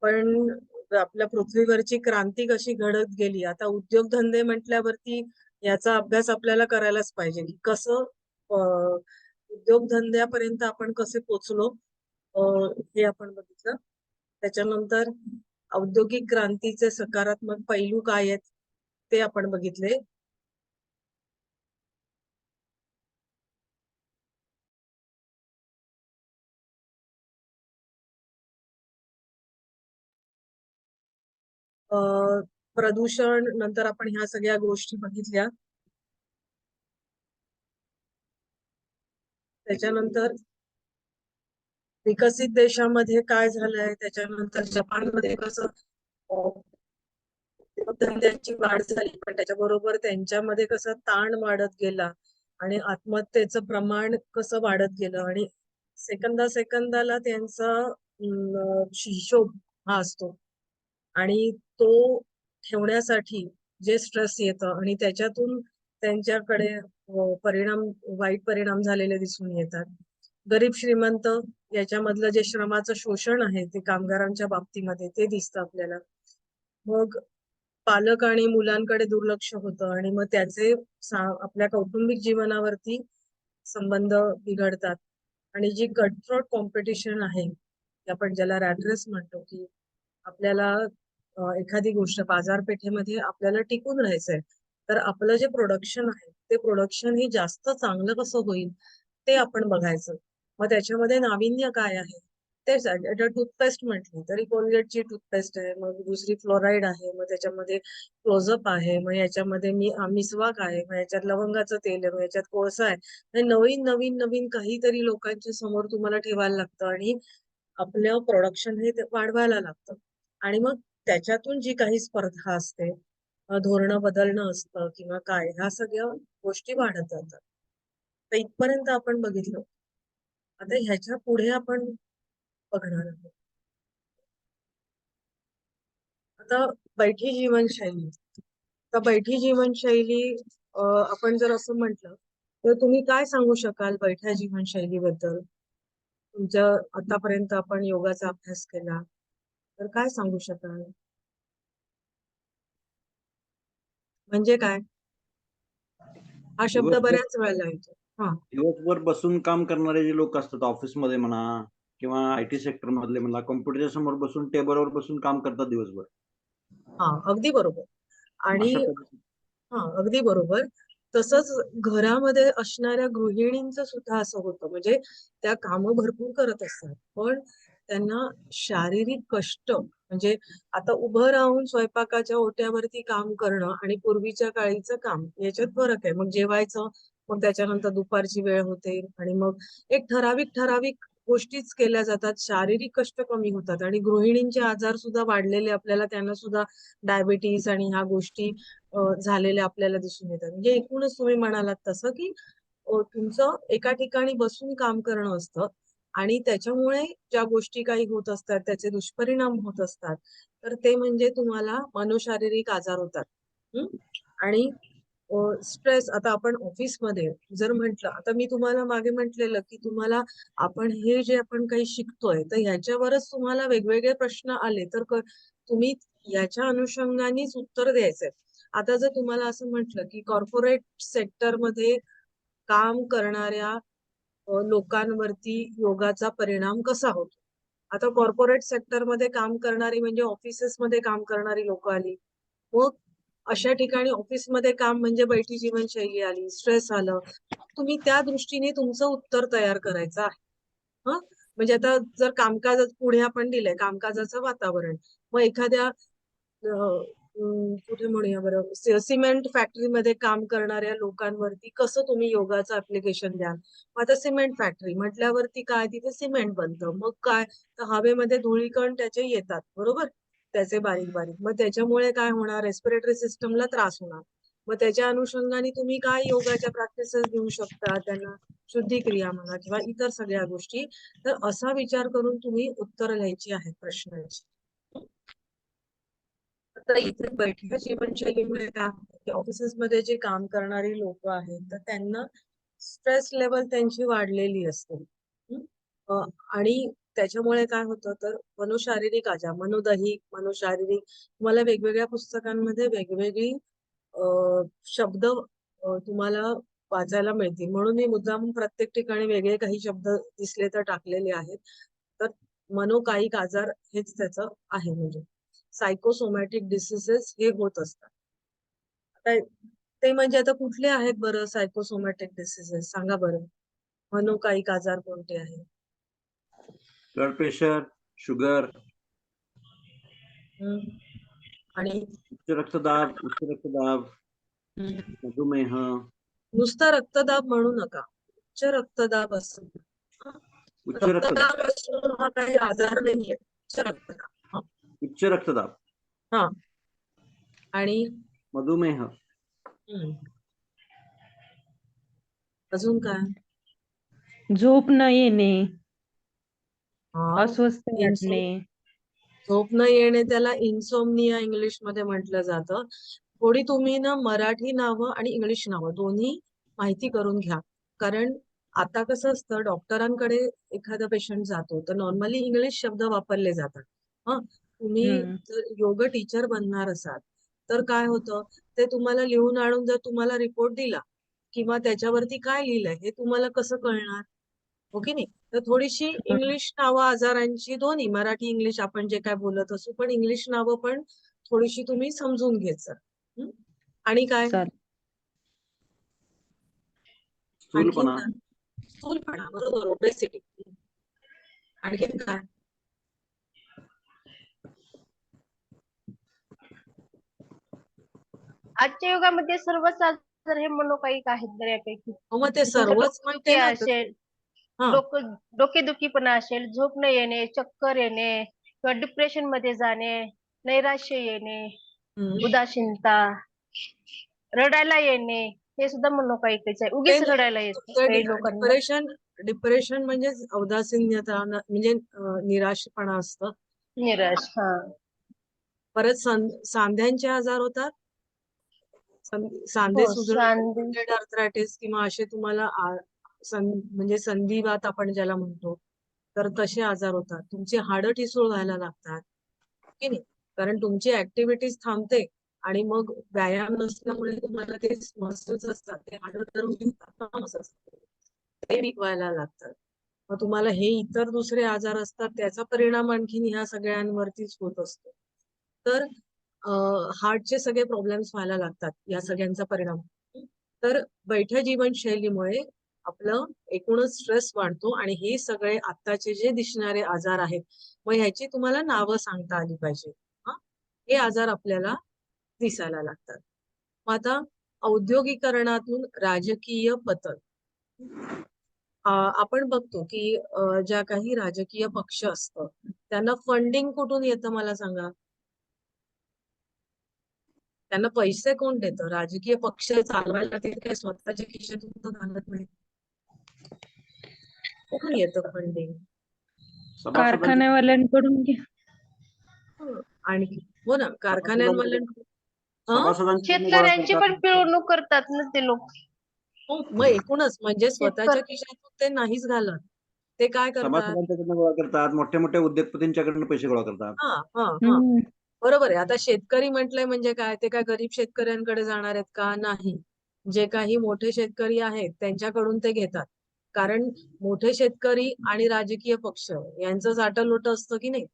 पण आपल्या पृथ्वीवरची क्रांती कशी घडत गेली, आता उद्योगधंदे म्हटल्यावरती याचा अभ्यास आपल्याला करायलाच पाहिजे की कसं उद्योगधंद्यापर्यंत आपण कसे पोचलो, हे आपण बघितलं. त्याच्यानंतर औद्योगिक क्रांतीचे सकारात्मक पैलू काय आहेत ते आपण बघितले. प्रदूषण नंतर आपण ह्या सगळ्या गोष्टी बघितल्या. त्याच्यानंतर विकसित देशामध्ये काय झालंय, त्याच्यानंतर जपानमध्ये कसं धंद्याची वाढ झाली, पण त्याच्याबरोबर त्यांच्यामध्ये कसं ताण वाढत गेला आणि आत्महत्येचं प्रमाण कसं वाढत गेलं आणि सेकंदाला त्यांचा हिशोब हा असतो आणि तो ठेवण्यासाठी जे स्ट्रेस येतं आणि त्याच्यातून त्यांच्याकडे वाईट परिणाम झालेले दिसून येतात. गरीब श्रीमंत याच्यामधलं जे श्रमाचं शोषण आहे ते कामगारांच्या बाबतीमध्ये ते दिसतं आपल्याला. मग पालक आणि मुलांकडे दुर्लक्ष होतं आणि मग त्याचे आपल्या कौटुंबिक जीवनावरती संबंध बिघडतात आणि जी कटथ्रोट कॉम्पिटिशन आहे, आपण ज्याला रॅट रेस म्हणतो, की आपल्याला एखादी गोष्ट बाजारपेठेमध्ये आपल्याला टिकून राहायचंय, तर आपलं जे प्रोडक्शन आहे ते प्रोडक्शन ही जास्त चांगलं कसं होईल ते आपण बघायचं. मग त्याच्यामध्ये नाविन्य काय आहे तेच. आता टूथपेस्ट म्हटली तरी कोलगेटची टूथपेस्ट आहे, मग दुसरी फ्लोराईड आहे, मग त्याच्यामध्ये क्लोजअप आहे, मग याच्यामध्ये मिसवाक आहे, मग याच्यात लवंगाचं तेल आहे, मग याच्यात कोळसा आहे. नवीन नवीन नवीन काहीतरी लोकांच्या समोर तुम्हाला ठेवायला लागतं आणि आपलं प्रोडक्शन हे वाढवायला लागतं आणि मग त्याच्यातून जी काही स्पर्धा असते, धोरणं बदलणं असतं किंवा काय, ह्या सगळ्या गोष्टी वाढत जातात. तर इथपर्यंत आपण बघितलं. आता ह्याच्या पुढे आपण बघणार आहोत. आता बैठी जीवनशैली. तर बैठी जीवनशैली आपण जर असं म्हटलं तर तुम्ही काय सांगू शकाल बैठ्या जीवनशैलीबद्दल? तुमच्या आतापर्यंत आपण योगाचा अभ्यास केला तर काय सांगू शकाल? म्हणजे काय? हा शब्द दिवसभर बऱ्याच वेळेला येतो. हा. दिवसभर बसून काम करणारे जे लोक असतात ऑफिसमध्ये म्हणा किंवा आयटी सेक्टर मधले म्हणा, कॉम्प्युटरच्या समोर बसून टेबलवर बसून काम करतात दिवसभर. हा, अगदी बरोबर. आणि अशा पद्धतीने हा, अगदी बरोबर. तसंच घरामध्ये असणाऱ्या गृहिणींचं सुद्धा असं होतं, म्हणजे त्या कामं भरपूर करत असतात, पण त्यांना शारीरिक कष्ट, म्हणजे आता उभं राहून स्वयंपाकाच्या ओट्यावरती काम करणं आणि पूर्वीच्या काळीचं काम याच्यात फरक आहे. मग जेवायचं, मग त्याच्यानंतर दुपारची वेळ होते आणि मग एक ठराविक ठराविक गोष्टीच केल्या जातात, शारीरिक कष्ट कमी होतात आणि गृहिणींचे आजार सुद्धा वाढलेले आपल्याला, त्यांना सुद्धा डायबिटीस आणि ह्या गोष्टी झालेल्या आपल्याला दिसून येतात. म्हणजे एकूणच तुम्ही म्हणालात तसं की तुमचं एका ठिकाणी बसून काम करणं असतं आणि त्याच्यामुळे ज्या गोष्टी काही होत असतात त्याचे दुष्परिणाम होत असतात, तर ते म्हणजे तुम्हाला मनोशारीरिक आजार होतात. आणि स्ट्रेस, आता आपण ऑफिसमध्ये जर म्हटलं, आता मी तुम्हाला मागे म्हटलेलं की तुम्हाला आपण हे जे आपण काही शिकतोय तर ह्याच्यावरच तुम्हाला वेगवेगळे प्रश्न आले तर तुम्ही याच्या अनुषंगानेच उत्तर द्यायचंय. आता जर तुम्हाला असं म्हटलं की कॉर्पोरेट सेक्टरमध्ये काम करणाऱ्या लोकांवरती योगाचा परिणाम कसा होतो. आता कॉर्पोरेट सेक्टरमध्ये काम करणारी म्हणजे ऑफिसेसमध्ये काम करणारी लोक आली. मग अशा ठिकाणी ऑफिसमध्ये काम म्हणजे बैठी जीवनशैली आली, स्ट्रेस आलं. तुम्ही त्या दृष्टीने तुमचं उत्तर तयार करायचं आहे. म्हणजे आता जर कामकाज पुढे आपण दिलंय कामकाजाचं वातावरण, मग एखाद्या कुठे म्हणूया बरं, सिमेंट फॅक्टरीमध्ये काम करणाऱ्या लोकांवरती कसं तुम्ही योगाचं ऍप्लिकेशन द्याल. आता सिमेंट फॅक्टरी म्हटल्यावरती काय, तिथे सिमेंट बनतं, मग काय, तर हवेमध्ये धुळीकण त्याचे येतात, बरोबर, त्याचे बारीक बारीक, मग त्याच्यामुळे काय होणार, रेस्पिरेटरी सिस्टमला त्रास होणार. मग त्याच्या अनुषंगाने तुम्ही काय योगाच्या प्रॅक्टिसेस देऊ शकता त्यांना, शुद्धिक्रिया म्हणा किंवा इतर सगळ्या गोष्टी. तर असा विचार करून तुम्ही उत्तर लिहायची आहेत प्रश्नांची. आता इथे बैठ्या जीवनशैलीमुळे काय होतं की ऑफिसेसमध्ये जे काम करणारी लोक आहेत तर त्यांना स्ट्रेस लेवल त्यांची वाढलेली असते. आणि त्याच्यामुळे काय होतं तर मनोशारीरिक आजार, मनोदैहिक, मनोशारीरिक तुम्हाला वेगवेगळ्या पुस्तकांमध्ये वेगवेगळी शब्द तुम्हाला वाचायला मिळतील. म्हणून मी मुद्दाम प्रत्येक ठिकाणी वेगळे काही शब्द दिसले तर टाकलेले आहेत. तर मनोकायिक आजार हेच त्याचं आहे. म्हणजे सायकोसोमॅटिक डिसीजेस हे होत असतात. आता ते म्हणजे आता कुठले आहेत बरं सायकोसोमॅटिक डिसीजेस सांगा बरं. मनोकायिक आजार कोणते आहेत? ब्लड प्रेशर, शुगर, आणि उच्च रक्तदाब, मधुमेह. नुसता रक्तदाब म्हणू नका, उच्च रक्तदाब असतो. उच्च रक्तदाब रक्तदाब असतो हा काही आजार नाहीये. उच्च रक्तदाब. उच्च रक्तदाब, हा आणि मधुमेह, अजून काय? झोप न येणे, हा, अस्वस्थ वाटणे. झोप न येणे त्याला इन्सोमनिया इंग्लिश मध्ये म्हटलं जातं. थोडी तुम्ही ना मराठी नावं आणि इंग्लिश नावं दोन्ही माहिती करून घ्या. कारण आता कसं असतं डॉक्टरांकडे एखादा पेशंट जातो तर नॉर्मली इंग्लिश शब्द वापरले जातात. तुम्ही जर योग टीचर बनणार असाल तर काय होतं ते तुम्हाला लिहून आणून जर तुम्हाला रिपोर्ट दिला किंवा त्याच्यावरती काय लिहिलंय हे तुम्हाला कसं कळणार? हो की नाही? तर थोडीशी इंग्लिश नावं आजारांची दोन्ही मराठी इंग्लिश आपण जे काय बोलत असू पण इंग्लिश नावं पण थोडीशी तुम्ही समजून घ्यायचं. आणि काय? आणखीन स्थूलपणा, काय? स्थूलपणा, बरोबर, ओबेसिटी. आणखीन काय? आजच्या युगामध्ये सर्वच आजार हे मनोकायिक आहेत बऱ्यापैकी. मग ते सर्वच म्हणते ना. असेल, हा, डोकेदुखीपणा असेल, झोप न येणे, चक्कर येणे किंवा डिप्रेशन मध्ये जाणे, नैराश्य येणे, उदासीनता, रडायला येणे हे सुद्धा मनोकायिकच आहे. उगीच रडायला येतं काही लोकांना. डिप्रेशन म्हणजे उदासीनता म्हणजे निराशपणा असतं. निराश. हा, परत सांध्यांचे आजार होतात. सांधे सुजणे, आर्थरायटिस किंवा असे तुम्हाला म्हणजे संधिवात आपण ज्याला म्हणतो तर तसे आजार होतात. तुमची हाडं ठिसूळ व्हायला लागतात की नाही, कारण तुमची ऍक्टिव्हिटीज थांबते आणि मग व्यायाम नसल्यामुळे तुम्हाला ते मसल्स असतात ते हाडं ते वीक व्हायला लागतात. मग तुम्हाला हे इतर दुसरे आजार असतात त्याचा परिणाम आणखीन ह्या सगळ्यांवरतीच होत असतो. तर हार्टचे सगळे प्रॉब्लेम्स व्हायला लागतात या सगळ्यांचा परिणाम. तर बैठ्या जीवनशैलीमुळे आपलं एकूणच स्ट्रेस वाढतो आणि हे सगळे आत्ताचे जे दिसणारे आजार आहेत मग ह्याची तुम्हाला नावं सांगता आली पाहिजे. हे आजार आपल्याला दिसायला लागतात. मग आता औद्योगिकरणातून राजकीय पतन. आपण बघतो की ज्या काही राजकीय पक्ष असतं त्यांना फंडिंग कुठून येतं मला सांगा. त्यांना पैसे कोण देतं? राजकीय पक्ष चालवायला ते काही स्वतःच्या खिशातून तर घालत नाही. कुठून येतं फंडिंग? कारखान्यावाल्यांकडून आणि हो ना, कारखान्यांवाल्यांकडून. शेतकऱ्यांची पण पिळवणूक करतात ना ते लोक. हो, मग एकूणच म्हणजे स्वतःच्या खिशातून ते नाहीच घालत. ते काय करतात? सभासदांच्याकडनं गोळा करतात, मोठ्या मोठ्या उद्योगपतींच्याकडनं पैसे गोळा करतात. बरोबर आहे. आता शेतकरी म्हटलंय म्हणजे काय ते काय गरीब शेतकऱ्यांकडे जाणार आहेत का? नाही. जे काही मोठे शेतकरी आहेत त्यांच्याकडून ते घेतात. कारण मोठे शेतकरी आणि राजकीय पक्ष यांचं साटलोट असतं की नाही.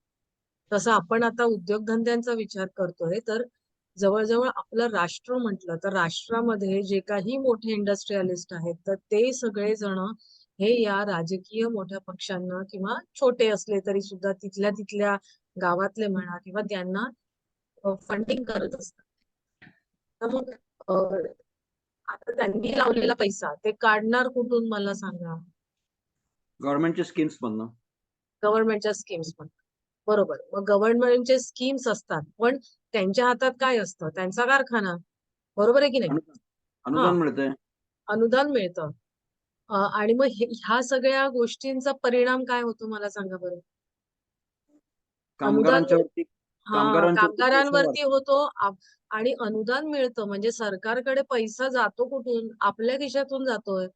तसं आपण आता उद्योगधंद्यांचा विचार करतोय तर जवळजवळ आपलं राष्ट्र म्हटलं तर राष्ट्रामध्ये जे काही मोठे इंडस्ट्रियलिस्ट आहेत तर ते सगळे जण हे या राजकीय मोठ्या पक्षांना किंवा छोटे असले तरी सुद्धा तिथल्या गावातले म्हणा किंवा त्यांना फंडिंग करत असतात. तर मग आता त्यांनी लावलेला पैसा ते काढणार कुठून मला सांगा. गव्हर्नमेंटच्या स्कीम्स मधनं. गव्हर्नमेंटच्या स्कीम्स पण बरोबर. मग गव्हर्नमेंटचे स्कीम्स असतात पण त्यांच्या हातात काय असतं? त्यांचा कारखाना. बरोबर आहे की नाही? अनुदान मिळतंय. अनुदान मिळतं. आणि मग ह्या सगळ्या गोष्टींचा परिणाम काय होतो मला सांगा बरं. कामगारांवरती होतो आणि अनुदान मिळतं म्हणजे सरकारकडे पैसा जातो कुठून? आपल्या खिशातून जातोय.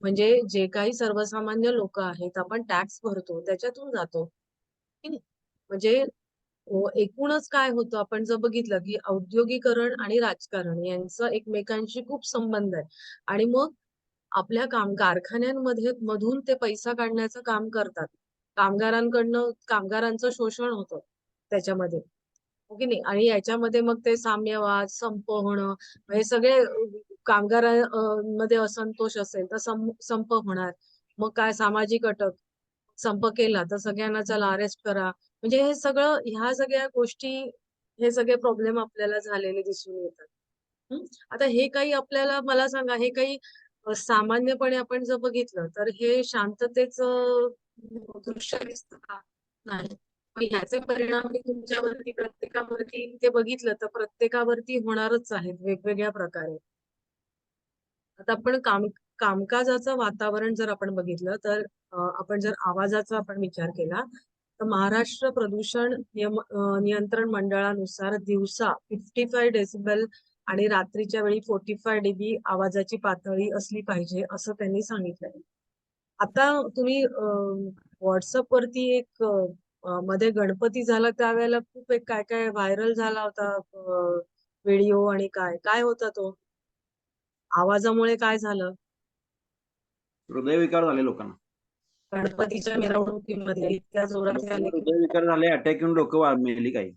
म्हणजे जे काही सर्वसामान्य लोक आहेत आपण टॅक्स भरतो त्याच्यातून जातो की नाही? म्हणजे एकूणच काय होतं आपण जर बघितलं की औद्योगिकरण आणि राजकारण यांचं एकमेकांशी खूप संबंध आहे आणि मग आपल्या कारखान्यांमध्ये मधून ते पैसा काढण्याचं काम करतात. कामगारांकडनं कामगारांचं शोषण होतं त्याच्यामध्ये. हो की नाही? आणि याच्यामध्ये मग ते साम्यवाद, संप होणं हे सगळे मध्ये असंतोष असेल तर संप होणार. मग काय सामाजिक अटक, संप केला तर सगळ्यांना चला अरेस्ट करा. म्हणजे हे सगळं ह्या सगळ्या गोष्टी हे सगळे प्रॉब्लेम आपल्याला झालेले दिसून येतात. हं. आता हे काही आपल्याला मला सांगा हे काही सामान्यपणे आपण जर बघितलं तर हे शांततेचं दृश्य दिसतं का? नाही. मग ह्याचे परिणाम मी तुमच्यावरती प्रत्येकावरती ते बघितलं तर प्रत्येकावरती होणारच आहेत वेगवेगळ्या प्रकारे. आता आपण कामकाजाचं वातावरण जर आपण बघितलं तर आपण जर आवाजाचा आपण विचार केला तर महाराष्ट्र प्रदूषण नियंत्रण मंडळानुसार दिवसा 55 डेसिबल आणि रात्रीच्या वेळी 45 डीबी आवाजाची पातळी असली पाहिजे असं त्यांनी सांगितलंय. आता तुम्ही व्हॉट्सअप वरती एक मध्ये गणपती झाला त्यावेळेला खूप एक काय काय व्हायरल झाला होता व्हिडिओ आणि काय काय होता तो आवाजामुळे काय झालं हृदयविकार झाले लोकांना. गणपतीच्या मिरवणुकीमध्ये इतक्या जोरात लोकांना आले की हृदयविकार झाले, अटॅक येऊन लोक मेली काही.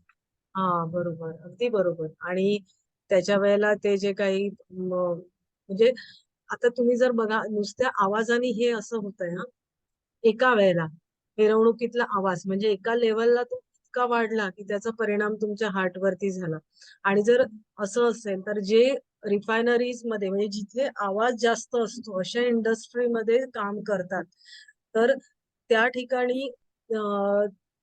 हा बरोबर अगदी बरोबर. आणि त्याच्या वेळेला ते जे काही म्हणजे आता तुम्ही जर बघा नुसत्या आवाजाने हे असं होतंय ना एका वेळेला मिरवणुकीतला आवाज म्हणजे एका लेवलला तो इतका वाढला की त्याचा परिणाम तुमच्या हार्ट वरती झाला. आणि जर असं असेल तर जे रिफायनरीज मध्ये म्हणजे जिथे आवाज जास्त असतो अशा इंडस्ट्रीमध्ये काम करतात तर त्या ठिकाणी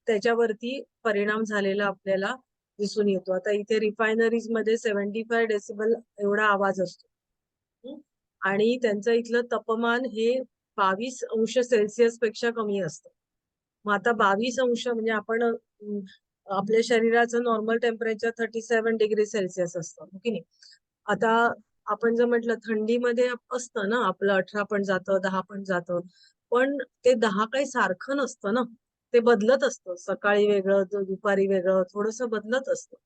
त्याच्यावरती परिणाम झालेला आपल्याला दिसून येतो. आता इथे रिफायनरीज मध्ये 75 डेसिबल एवढा आवाज असतो. हं? आणि त्यांचं इथलं तापमान हे 22 अंश सेल्सिअस पेक्षा कमी असतं. मग आता 22 अंश म्हणजे आपण आपल्या शरीराचं नॉर्मल टेम्परेचर 37 डिग्री सेल्सिअस असतं हो की नाही? आता आपण जर म्हटलं थंडीमध्ये असतं ना आपलं 18 पण जातं 10 पण जातं पण ते 10 काही सारखं नसतं ना ते बदलत असतं. सकाळी वेगळं दुपारी वेगळं थोडंसं बदलत असतं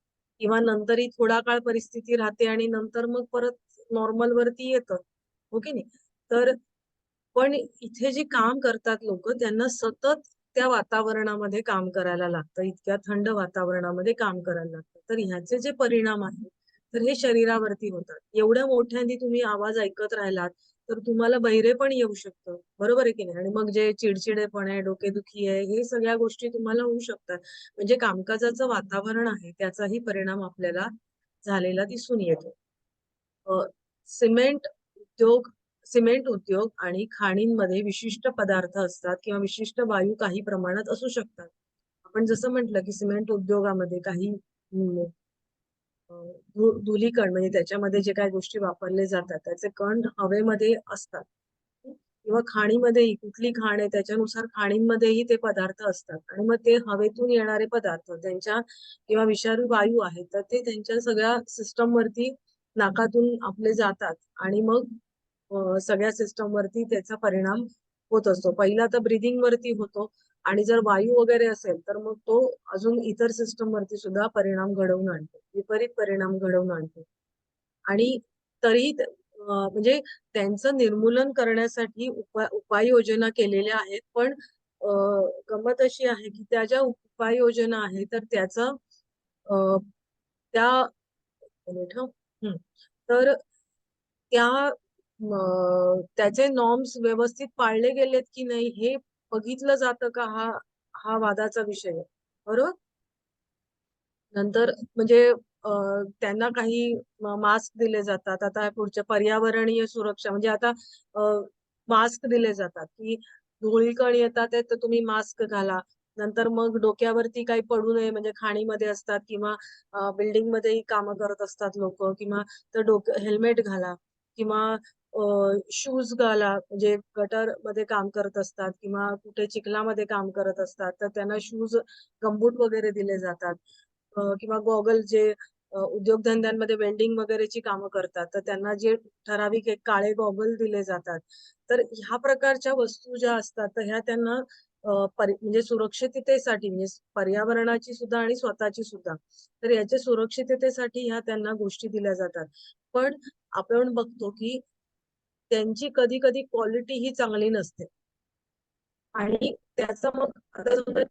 किंवा नंतरही थोडा काळ परिस्थिती राहते आणि नंतर मग परत नॉर्मल वरती येतं हो की नाही? तर पण इथे जे काम करतात लोक त्यांना सतत त्या वातावरणामध्ये काम करायला लागतं. इतक्या थंड वातावरणामध्ये काम करायला लागतं. तर ह्याचे जे परिणाम आहेत तर हे शरीरावरती होतात. एवढ्या मोठ्याने तुम्ही आवाज ऐकत राहिलात तर तुम्हाला बहिरे पण येऊ शकतं. बरोबर आहे की नाही? आणि मग जे चिडचिडेपण आहे, डोकेदुखी आहे, हे सगळ्या गोष्टी तुम्हाला होऊ शकतात. म्हणजे कामकाजाचं वातावरण आहे त्याचाही परिणाम आपल्याला झालेला दिसून येतो. अ, सिमेंट उद्योग सिमेंट उद्योग आणि खाणींमध्ये विशिष्ट पदार्थ असतात किंवा विशिष्ट वायू काही प्रमाणात असू शकतात. आपण जसं म्हटलं की सिमेंट उद्योगामध्ये काही अ, धुलीकण म्हणजे त्याच्यामध्ये जे काही गोष्टी वापरले जातात त्याचे कण हवेमध्ये असतात. किंवा खाणीमध्येही कुठली खाण आहे त्याच्यानुसार खाणींमध्येही ते पदार्थ असतात आणि मग ते हवेतून येणारे पदार्थ त्यांच्या किंवा विषारी वायू आहेत तर ते त्यांच्या सगळ्या सिस्टम वरती नाकातून आपले जातात आणि मग सगळ्या सिस्टम वरती त्याचा परिणाम होत असतो. पहिला तर ब्रिदिंग वरती होतो आणि जर वायू वगैरे असेल तर मग तो अजून इतर सिस्टम वरती सुद्धा परिणाम घडवून आणतो. विपरीत परिणाम घडवून आणतो. आणि तरीही म्हणजे त्यांचं निर्मूलन करण्यासाठी उपाययोजना केलेल्या आहेत. पण अ, गंमत अशी आहे की त्या ज्या उपाययोजना आहेत तर त्याचा अ, त्या मिनिट हं. तर त्या त्याचे नॉर्म्स व्यवस्थित पाळले गेलेत की नाही हे बघितलं जातं का हा हा वादाचा विषय आहे. बरोबर? नंतर म्हणजे त्यांना काही मास्क दिले जातात. आता पुढच्या पर्यावरणीय सुरक्षा म्हणजे आता मास्क दिले जातात, की धुळीकण येतात आहे तर तुम्ही मास्क घाला. नंतर मग डोक्यावरती काही पडू नये म्हणजे खाणीमध्ये असतात किंवा बिल्डिंगमध्येही कामं करत असतात लोकं किंवा तर हेल्मेट घाला किंवा शूज घाला म्हणजे गटरमध्ये काम करत असतात किंवा कुठे चिखलामध्ये काम करत असतात तर त्यांना शूज, गमबूट वगैरे दिले जातात. किंवा गॉगल जे उद्योगधंद्यांमध्ये वेल्डिंग वगैरेची कामं करतात, तर त्यांना जे ठराविक एक काळे गॉगल दिले जातात. तर ह्या प्रकारच्या वस्तू ज्या असतात, तर ह्या त्यांना म्हणजे सुरक्षिततेसाठी म्हणजे पर्यावरणाची सुद्धा आणि स्वतःची सुद्धा. तर याच्या सुरक्षिततेसाठी ह्या त्यांना गोष्टी दिल्या जातात. पण आपण बघतो की त्यांची कधी-कधी क्वालिटी ही चांगली नसते. आणि त्याचा मग आता समजा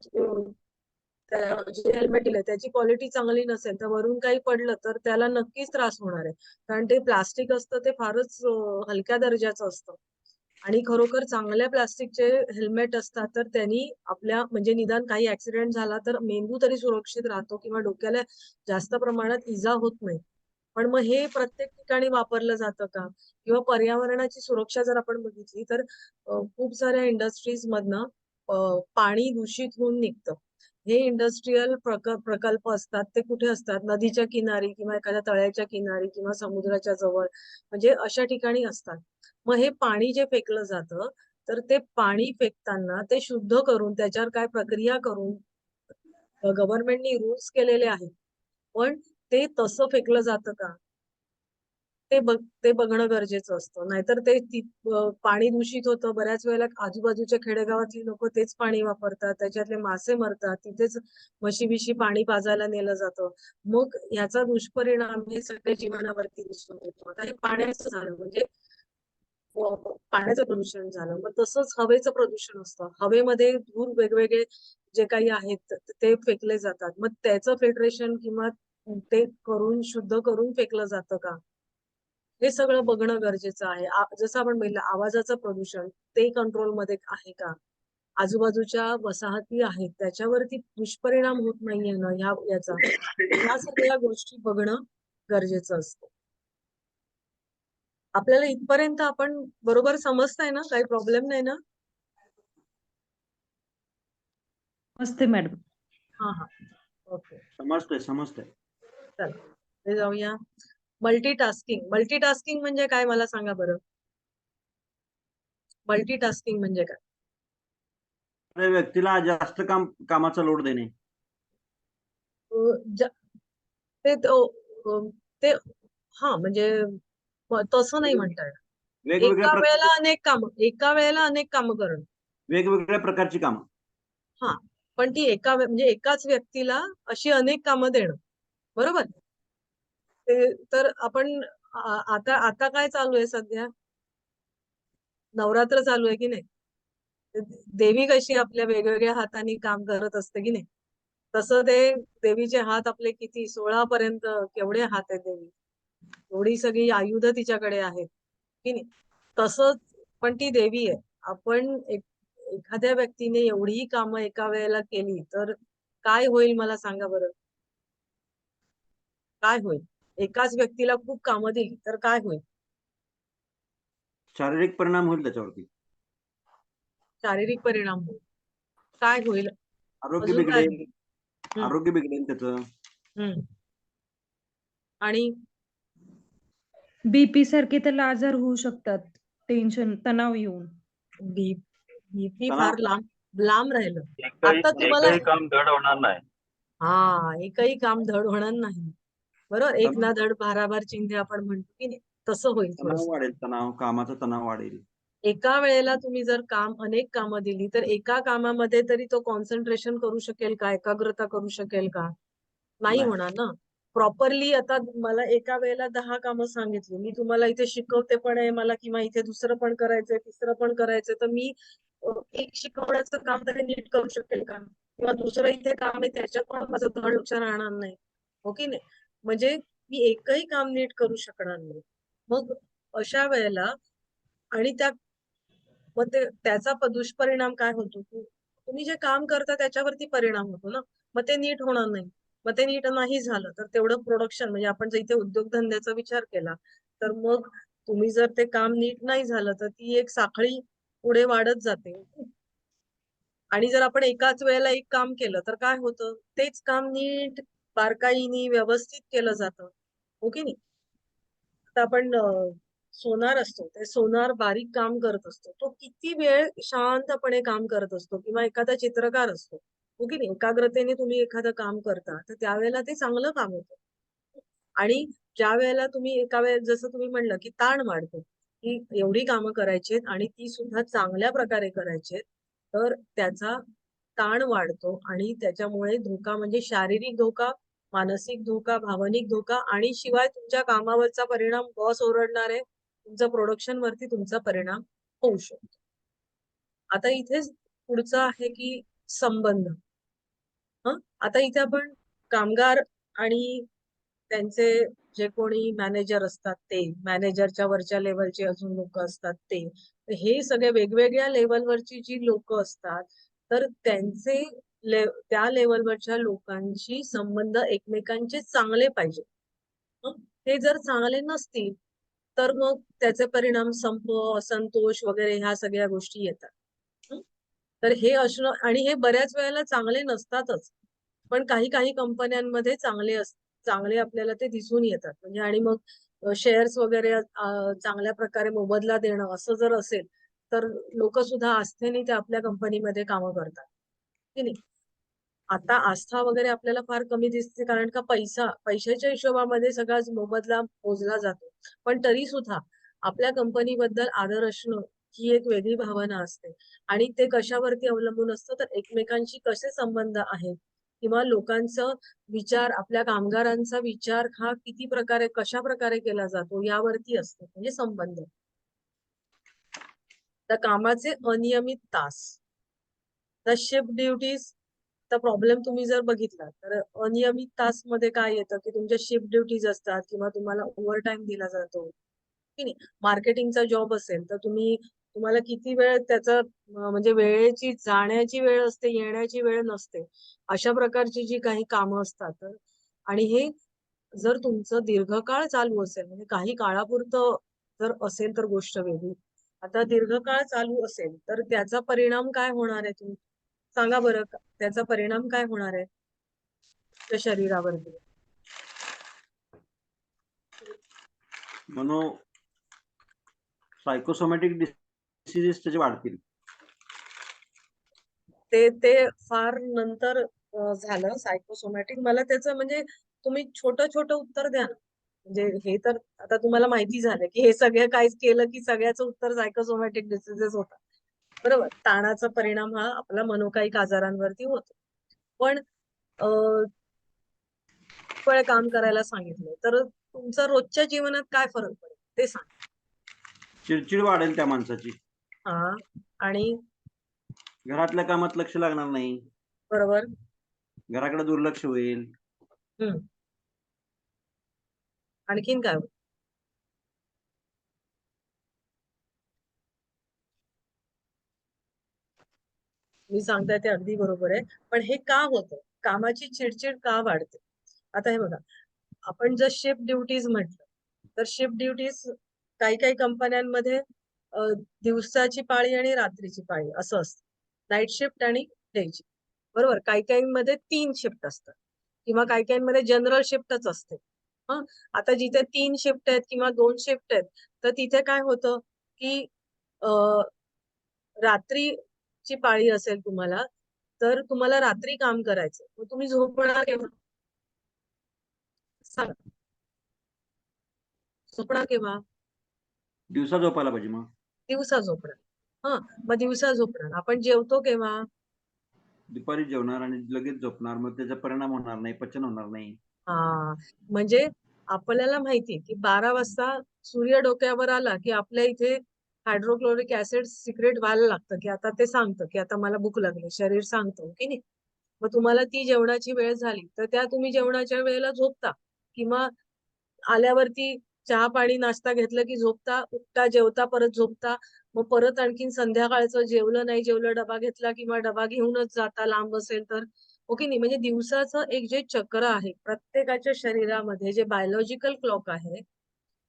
जे हेल्मेट दिलंय त्याची क्वालिटी चांगली नसेल, तर वरून काही पडलं तर त्याला नक्कीच त्रास होणार आहे. कारण ते प्लास्टिक असतं ते फारच हलक्या दर्जाचं असतं. आणि खरोखर चांगल्या प्लास्टिकचे हेल्मेट असतात, तर त्यांनी आपल्या म्हणजे निदान काही ऍक्सिडेंट झाला तर मेंदू तरी सुरक्षित राहतो किंवा डोक्याला जास्त प्रमाणात इजा होत नाही. पण मग हे प्रत्येक ठिकाणी वापरलं जातं का? किंवा पर्यावरणाची सुरक्षा जर आपण बघितली तर खूप साऱ्या इंडस्ट्रीज मधनं पाणी दूषित होऊन निघतं. हे इंडस्ट्रियल प्रकल्प असतात ते कुठे असतात? नदीच्या किनारी किंवा एखाद्या तळ्याच्या किनारी किंवा समुद्राच्या जवळ म्हणजे अशा ठिकाणी असतात. मग हे पाणी जे फेकलं जातं, तर ते पाणी फेकताना ते शुद्ध करून त्याच्यावर काय प्रक्रिया करून गव्हर्नमेंटनी रूल्स केलेले आहेत. पण ते तसं फेकलं जातं का? ते बघणं गरजेचं असतं. नाहीतर ते पाणी दूषित होतं. बऱ्याच वेळेला आजूबाजूच्या खेडेगावातली लोकं तेच पाणी वापरतात. त्याच्यातले मासे मरतात. तिथेच म्हशी-बिशी पाणी पाजायला नेलं जातं. मग ह्याचा दुष्परिणाम हे सगळ्या जीवनावरती दिसून येतो. आता हे पाण्याचं झालं म्हणजे पाण्याचं प्रदूषण झालं. मग तसंच हवेचं प्रदूषण असतं. हवेमध्ये धूर वेगवेगळे जे काही आहेत ते फेकले जातात. मग त्याचं फिल्ट्रेशन किंवा ते करून शुद्ध करून फेकलं जातं का? हे सगळं बघणं गरजेचं आहे. जसं आपण बघितलं आवाजाचं प्रदूषण ते कंट्रोलमध्ये आहे का? आजूबाजूच्या वसाहती आहेत त्याच्यावरती दुष्परिणाम होत नाहीये ना याचा. ह्या सगळ्या गोष्टी बघणं गरजेचं असतं. आपल्याला इथपर्यंत आपण बरोबर समजतंय ना? काही प्रॉब्लेम नाही ना? मस्त मॅडम. हा. ओके. समजतंय. चला पुढे जाऊया. मल्टीटास्किंग म्हणजे काय मला सांगा बरं? मल्टीटास्किंग म्हणजे काय? त्या व्यक्तीला जास्त कामाचा लोड देणे. ते ते हा म्हणजे तसं नाही म्हणता येणार. एका वेळेला अनेक कामं करणं. वेगवेगळ्या प्रकारची कामं. हा पण ती म्हणजे एकाच व्यक्तीला अशी अनेक कामं देणं. बरोबर? ते तर आपण आता काय चालू आहे सध्या? नवरात्र चालू आहे की नाही? देवी कशी आपल्या वेगवेगळ्या हाताने काम करत असते की नाही? तसं ते देवीचे हात आपले किती 16 पर्यंत केवढे हात आहेत देवी. एवढी सगळी आयुध तिच्याकडे आहेत की नाही? तसंच पण ती देवी आहे. आपण एखाद्या व्यक्तीने एवढी कामं एका वेळेला केली तर काय होईल मला सांगा बरं? काय होईल? एकाच व्यक्तीला खूप कामं दिली तर काय होईल? शारीरिक परिणाम होईल त्याच्यावरती. शारीरिक परिणाम होईल. काय होईल? आरोग्य अजून काय होईल? बिघडेल. आरोग्य बिघडेल त्याचं. आणि बीपी सारखे त्याला आजार होऊ शकतात. टेन्शन, तणाव येऊन. बीपी तणाव. फार लांब राहिलं. आता तुम्हाला एकही काम धड होणार नाही. एकही काम धड होणार नाही. बरोबर? एक ना धड भाराभर चिंध्या आपण म्हणतो की नाही? तसं होईल तणाव थोडंसं. वाढेल. कामाचा तणाव वाढेल. एका वेळेला तुम्ही जर अनेक कामं दिली तर एका कामामध्ये तरी तो कॉन्सन्ट्रेशन करू शकेल का? एकाग्रता करू शकेल का? नाही होणार ना. प्रॉपरली आता मला एका वेळेला 10 कामं सांगितली. मी तुम्हाला इथे शिकवते पण आहे मला किंवा इथे दुसरं पण करायचंय, तिसरं पण करायचंय तर मी एक शिकवण्याचं काम तरी नीट करू शकेल का? किंवा दुसरं इथे काम आहे त्याच्यात पण माझं धड लक्ष राहणार नाही. हो की नाही? म्हणजे मी एकही काम नीट करू शकणार नाही. मग अशा वेळेला आणि मग त्याचा दुष्परिणाम काय होतो? तुम्ही जे काम करता त्याच्यावरती परिणाम होतो ना. मग ते नीट होणार नाही. मग ते नीट नाही झालं तर तेवढं प्रोडक्शन म्हणजे आपण जर इथे उद्योगधंद्याचा विचार केला तर मग तुम्ही जर ते काम नीट नाही झालं तर ती एक साखळी पुढे वाढत जाते. आणि जर आपण एकाच वेळेला एक काम केलं तर काय होतं? तेच काम नीट बारकाईने व्यवस्थित केलं जातं. हो की नाही? आता आपण सोनार असतो. ते सोनार बारीक काम करत असतो. तो किती वेळ शांतपणे काम करत असतो किंवा एखादा चित्रकार असतो. हो की नाही? एकाग्रतेने तुम्ही एखादं काम करता तर त्यावेळेला ते चांगलं काम होतं. आणि ज्या वेळेला तुम्ही एका वेळेस जसं तुम्ही म्हणलं की ताण वाढतो की एवढी कामं करायची आणि ती सुद्धा चांगल्या प्रकारे करायची, तर त्याचा ताण वाढतो आणि त्याच्यामुळे धोका म्हणजे शारीरिक धोका, मानसिक धोका, भावनिक धोका आणि शिवाय तुमच्या कामावरचा परिणाम, बॉस ओरडणार आहे, तुमचं प्रोडक्शन वरती तुमचा परिणाम होऊ शकतो. आता इथेच पुढचं आहे की संबंध. आता इथे आपण कामगार आणि त्यांचे जे कोणी मॅनेजर असतात ते, मॅनेजरच्या वरच्या लेवलचे अजून लोक असतात ते, हे सगळे वेगवेगळ्या लेवलवरची जी लोक असतात, तर त्यांचे त्या लेवलवरच्या लोकांशी संबंध एकमेकांचे चांगले पाहिजे. ते जर चांगले नसतील तर मग त्याचे परिणाम संप, असंतोष वगैरे ह्या सगळ्या गोष्टी येतात. तर हे असणं, आणि हे बऱ्याच वेळेला चांगले नसतातच, पण काही काही कंपन्यांमध्ये चांगले आपल्याला ते दिसून येतात. म्हणजे आणि मग शेअर्स वगैरे चांगल्या प्रकारे मोबदला देणं असं जर असेल तर लोक सुद्धा आस्थेने ते आपल्या कंपनीमध्ये कामं करतात की नाही. आता आस्था वगैरे आपल्याला फार कमी दिसते, कारण का पैशाच्या हिशोबामध्ये सगळा मोबदला मोजला जातो. पण तरी सुद्धा आपल्या कंपनीबद्दल आदर असणं ही एक वेगळी भावना असते. आणि ते कशावरती अवलंबून असतं, तर एकमेकांशी कसे संबंध आहेत किंवा लोकांचं विचार, आपल्या कामगारांचा विचार हा किती प्रकारे, कशा प्रकारे केला जातो यावरती असतो, म्हणजे संबंध. तर कामाचे अनियमित तास, तर शिफ्ट ड्युटीज, तर प्रॉब्लेम तुम्ही जर बघितला तर अनियमित तास मध्ये काय येतं की तुमच्या शिफ्ट ड्युटीज असतात किंवा तुम्हाला ओव्हर टाइम दिला जातो की नाही. मार्केटिंगचा जॉब असेल तर तुम्हाला किती वेळ त्याचा म्हणजे वेळेची जाण्याची वेळ असते, येण्याची वेळ नसते, अशा प्रकारची जी काही कामं असतात. आणि हे जर तुमचं दीर्घकाळ चालू असेल, म्हणजे काही काळापुरतं जर असेल तर गोष्ट वेगळी. आता दीर्घकाळ चालू असेल तर त्याचा परिणाम काय होणार आहे, तुम्ही सांगा बरं. त्याचा परिणाम काय होणार आहे तुमच्या शरीरावरती? म्हणून सायकोसोमॅटिक डिसिजेस त्याचे वाढतील. ते फार नंतर झालं सायकोसोमॅटिक. मला त्याचं म्हणजे तुम्ही छोटं उत्तर द्या ना. म्हणजे हे तर आता तुम्हाला माहिती झालं की हे सगळं काहीच केलं की सगळ्याचं उत्तर सायकोसोमॅटिक डिसिजेस होतात. बरोबर. ताणाचा परिणाम हा आपला मनोकायिक आजारांवरती होतो. पण वेळ काम करायला सांगितलं तर तुमचा रोजच्या जीवनात काय फरक पडेल ते सांग. चिडचिड वाढेल त्या माणसाची. हा. आणि घरातल्या कामात लक्ष लागणार नाही. बरोबर. घराकडे दुर्लक्ष होईल. आणखीन काय होईल? मी सांगताय ते अगदी बरोबर आहे. पण हे का होतं? कामाची चिडचिड का वाढते? आता हे बघा, आपण जर शिफ्ट ड्युटीज म्हटलं तर शिफ्ट ड्युटीज काही काही कंपन्यांमध्ये दिवसाची पाळी आणि रात्रीची पाळी असं असतं. नाईट शिफ्ट आणि डे शिफ्ट. बरोबर. काही काहींमध्ये 3 शिफ्ट असतात किंवा काही काहींमध्ये जनरल शिफ्टच असते. आता जिथे 3 शिफ्ट आहेत किंवा 2 शिफ्ट आहेत तर तिथे काय होतं की रात्रीची पाळी असेल तुम्हाला तर तुम्हाला रात्री काम करायचं, मग तुम्ही झोपणार केव्हा? सांगा. झोपणार केव्हा? दिवसा झोपायला पाहिजे मग. दिवसा झोपणार. मग दिवसा झोपणार. आपण जेवतो केव्हा? दुपारी जेवणार आणि लगेच झोपणार, मग त्याचा परिणाम होणार नाही, पचन होणार नाही. म्हणजे आपल्याला माहिती की 12 वाजता सूर्य डोक्यावर आला की आपल्या इथे हायड्रोक्लोरिक ऍसिड सिक्रेट व्हायला लागतं की आता ते सांगतं की आता मला भूक लागली, शरीर सांगतं की नाही. मग तुम्हाला ती जेवणाची वेळ झाली तर त्या तुम्ही जेवणाच्या वेळेला झोपता किंवा आल्यावरती चहा पाणी नाश्ता घेतलं की झोपता, उठता, जेवता, परत झोपता. मग परत आणखीन संध्याकाळचं जेवलं नाही जेवलं, डबा घेतला किंवा डबा घेऊनच जाता लांब असेल तर. ओके नाही. म्हणजे दिवसाचं एक जे चक्र आहे प्रत्येकाच्या शरीरामध्ये, जे बायोलॉजिकल क्लॉक आहे,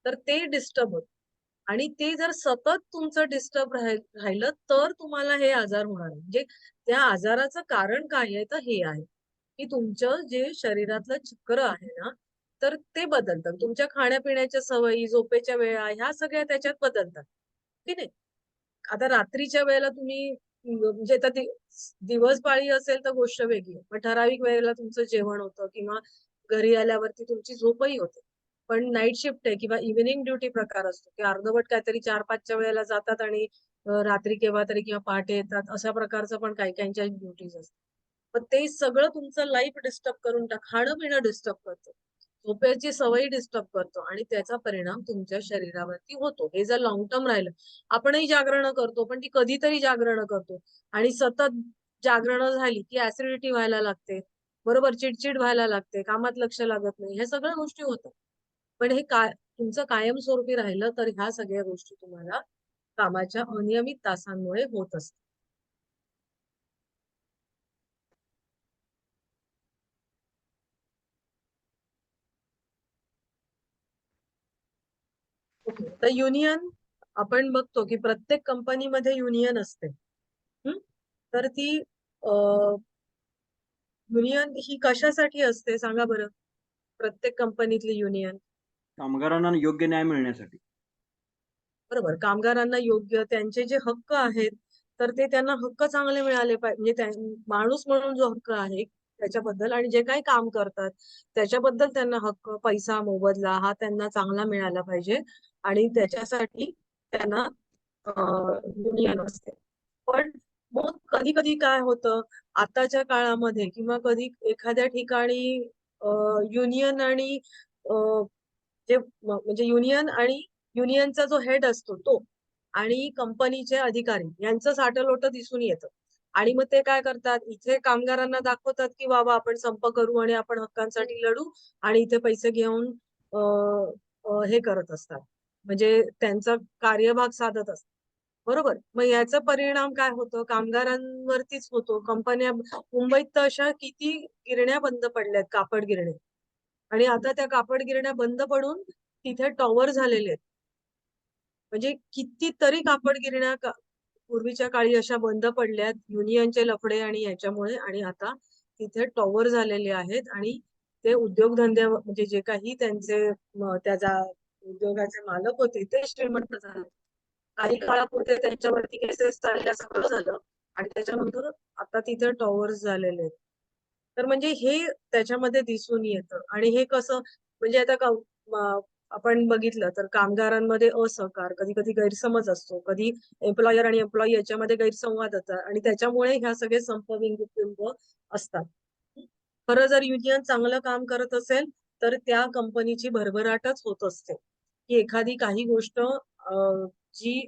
तर ते डिस्टर्ब होत. आणि ते जर सतत तुमचं डिस्टर्ब राहिलं तर तुम्हाला हे आजार होणार आहे. म्हणजे त्या आजाराचं कारण काय आहे, तर हे आहे की तुमचं जे शरीरातलं चक्र आहे ना, तर ते बदलतं. तुमच्या खाण्यापिण्याच्या सवयी, झोपेच्या वेळा ह्या सगळ्या त्याच्यात बदलतात की नाही. आता रात्रीच्या वेळेला तुम्ही म्हणजे आता दिवस पाळी असेल तर गोष्ट वेगळी आहे. पण ठराविक वेळेला तुमचं जेवण होतं किंवा घरी आल्यावरती तुमची झोपही होते. पण नाईट शिफ्ट आहे किंवा इव्हिनिंग ड्युटी प्रकार असतो की अर्धवट काहीतरी 4-5च्या वेळेला जातात आणि रात्री केव्हा तरी किंवा पहाटे येतात, अशा प्रकारचं पण काही काहींच्या ड्युटीज असतात. पण ते सगळं तुमचं लाईफ डिस्टर्ब करून खाणं पिणं डिस्टर्ब करतं, झोपेची सवय डिस्टर्ब करतो आणि त्याचा परिणाम तुमच्या शरीरावरती होतो. हे जर लॉंग टर्म राहिलं, आपणही जागरणं करतो पण ती कधीतरी जागरणं करतो आणि सतत जागरणं झाली की ऍसिडिटी व्हायला लागते, बरोबर, चिडचिड व्हायला लागते, कामात लक्ष लागत नाही, ह्या सगळ्या गोष्टी होतात. पण हे काय तुमचं कायमस्वरूपी राहिलं तर ह्या सगळ्या गोष्टी तुम्हाला कामाच्या अनियमित तासांमुळे होत असतात. ओके, तर युनियन आपण बघतो की प्रत्येक कंपनीमध्ये युनियन असते. तर ती युनियन ही कशासाठी असते सांगा बरं, प्रत्येक कंपनीतली युनियन? कामगारांना योग्य न्याय मिळण्यासाठी. बरोबर, कामगारांना योग्य त्यांचे जे हक्क आहेत तर ते त्यांना हक्क चांगले मिळाले पाहिजे, म्हणजे माणूस म्हणून जो हक्क आहे त्याच्याबद्दल आणि जे काही काम करतात त्याच्याबद्दल त्यांना हक्क, पैसा, मोबदला हा त्यांना चांगला मिळाला पाहिजे आणि त्याच्यासाठी त्यांना युनियन असते. पण मग कधी कधी काय होतं आताच्या काळामध्ये किंवा कधी एखाद्या ठिकाणी युनियन आणि जे म्हणजे युनियन आणि युनियनचा जो हेड असतो तो आणि कंपनीचे अधिकारी यांचं साटलोटं दिसून येतं. आणि मग ते काय करतात, इथे कामगारांना दाखवतात की बाबा आपण संप करू आणि आपण हक्कांसाठी लढू आणि इथे पैसे घेऊन हे करत असतात, म्हणजे त्यांचा कार्यभाग साधत असतात. बरोबर, मग याचा परिणाम काय होतो, कामगारांवरतीच होतो. कंपन्या मुंबईत तर अशा किती गिरण्या बंद पडल्यात, कापड गिरण्या, आणि आता त्या कापड गिरण्या बंद पडून तिथे टॉवर झालेले आहेत. म्हणजे कितीतरी कापड गिरण्या पूर्वीच्या काळी अशा बंद पडल्यात युनियनचे लफडे आणि याच्यामुळे, आणि आता तिथे टॉवर झालेले आहेत आणि ते उद्योगधंदे म्हणजे जे काही त्यांचे त्याचा उद्योगाचे मालक होते ते श्रीमंत झाले. काही काळापुरते त्यांच्यावरती केसेस चालल्या, सगळं झालं आणि त्याच्यानंतर आता तिथे टॉवर्स झालेले आहेत. तर म्हणजे हे त्याच्यामध्ये दिसून येतं. आणि हे कसं, म्हणजे आता आपण बघितलं तर कामगारांमध्ये असहकार, कधी कधी गैरसमज असतो, कधी एम्प्लॉयर आणि एम्प्लॉई याच्यामध्ये गैरसंवाद होतात आणि त्याच्यामुळे ह्या सगळे संप बिंब असतात. खरं जर युनियन चांगलं काम करत असेल तर त्या कंपनीची भरभराटच होत असते, की एखादी काही गोष्ट जी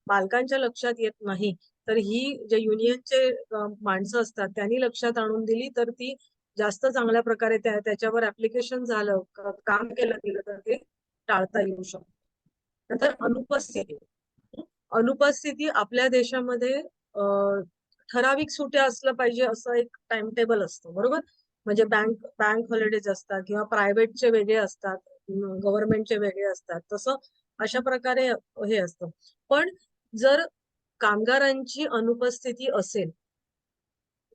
मालकांच्या लक्षात येत नाही तर ही जे युनियनचे माणसं असतात त्यांनी लक्षात आणून दिली तर ती जास्त चांगल्या प्रकारे त्याच्यावर ऍप्लिकेशन झालं, काम केलं गेलं तर ते टाळता येऊ शकतं. नंतर अनुपस्थिती. अनुपस्थिती आपल्या देशामध्ये ठराविक सुट्या असलं पाहिजे असं एक टाइम टेबल असतं, बरोबर, म्हणजे बँक हॉलिडेज असतात किंवा प्रायव्हेटचे वेगळे असतात, गव्हर्नमेंटचे वेगळे असतात, तसं अशा प्रकारे हे असतं. पण जर कामगारांची अनुपस्थिती असेल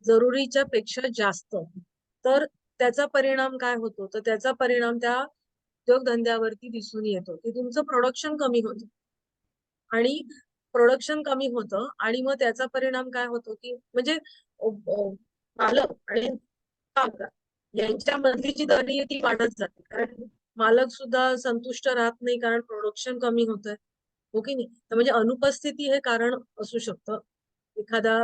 जरुरीच्या पेक्षा जास्त तर त्याचा परिणाम काय होतो, तर त्याचा परिणाम त्या उद्योगधंद्यावरती दिसून येतो की तुमचं प्रोडक्शन कमी होतं आणि प्रोडक्शन कमी होतं आणि मग त्याचा परिणाम काय होतो की म्हणजे मालक आणि कामगार यांच्यामधली जी दरी आहे ती वाढत जाते, कारण मालक सुद्धा संतुष्ट राहत नाही कारण प्रोडक्शन कमी होत आहे, हो की नाही. तर म्हणजे अनुपस्थिती हे कारण असू शकतं एखादा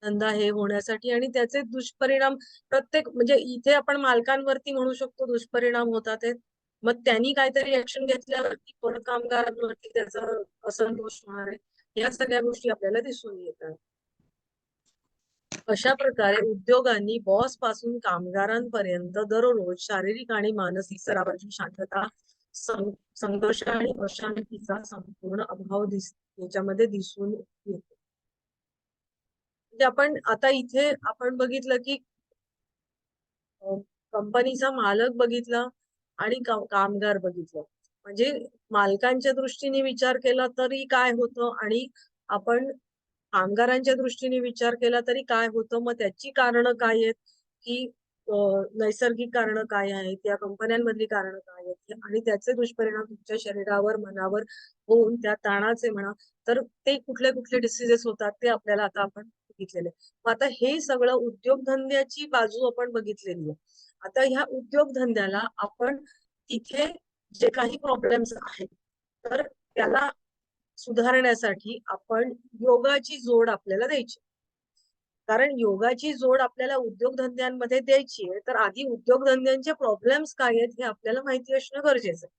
धंदा हे होण्यासाठी आणि त्याचे दुष्परिणाम प्रत्येक म्हणजे इथे आपण मालकांवरती म्हणू शकतो दुष्परिणाम होतात आहेत. मग त्यांनी काहीतरी ऍक्शन घेतल्यावरती परत कामगारांवरती त्याचा असंतोष होणार आहे, या सगळ्या गोष्टी आपल्याला दिसून येतात. अशा प्रकारे उद्योगांनी बॉस पासून कामगारांपर्यंत दररोज शारीरिक आणि मानसिक स्तरावरची शांतता, संघर्ष आणि अशांतीचा संपूर्ण अभाव याच्यामध्ये दिसून येतो. म्हणजे आपण आता इथे आपण बघितलं की कंपनीचा मालक बघितला आणि कामगार बघितलं, म्हणजे मालकांच्या दृष्टीने विचार केला तरी काय होतं आणि आपण कामगारांच्या दृष्टीने विचार केला तरी काय होतं, मग त्याची कारणं काय आहेत, की नैसर्गिक कारणं काय आहेत, त्या कंपन्यांमधली कारणं काय आहेत आणि त्याचे दुष्परिणाम तुमच्या शरीरावर, मनावर होऊन त्या ताणाचे म्हणा तर ते कुठले कुठले डिसीजेस होतात ते आपल्याला आता आपण बघितलेले. मग आता हे सगळं उद्योगधंद्याची बाजू आपण बघितलेली आहे. आता ह्या उद्योगधंद्याला आपण इथे जे काही प्रॉब्लेम्स आहेत तर त्याला सुधारण्यासाठी आपण योगाची जोड आपल्याला द्यायची. कारण योगाची जोड आपल्याला उद्योगधंद्यांमध्ये द्यायची आहे तर आधी उद्योगधंद्यांचे प्रॉब्लेम्स काय आहेत हे आपल्याला माहिती असणं गरजेचं आहे.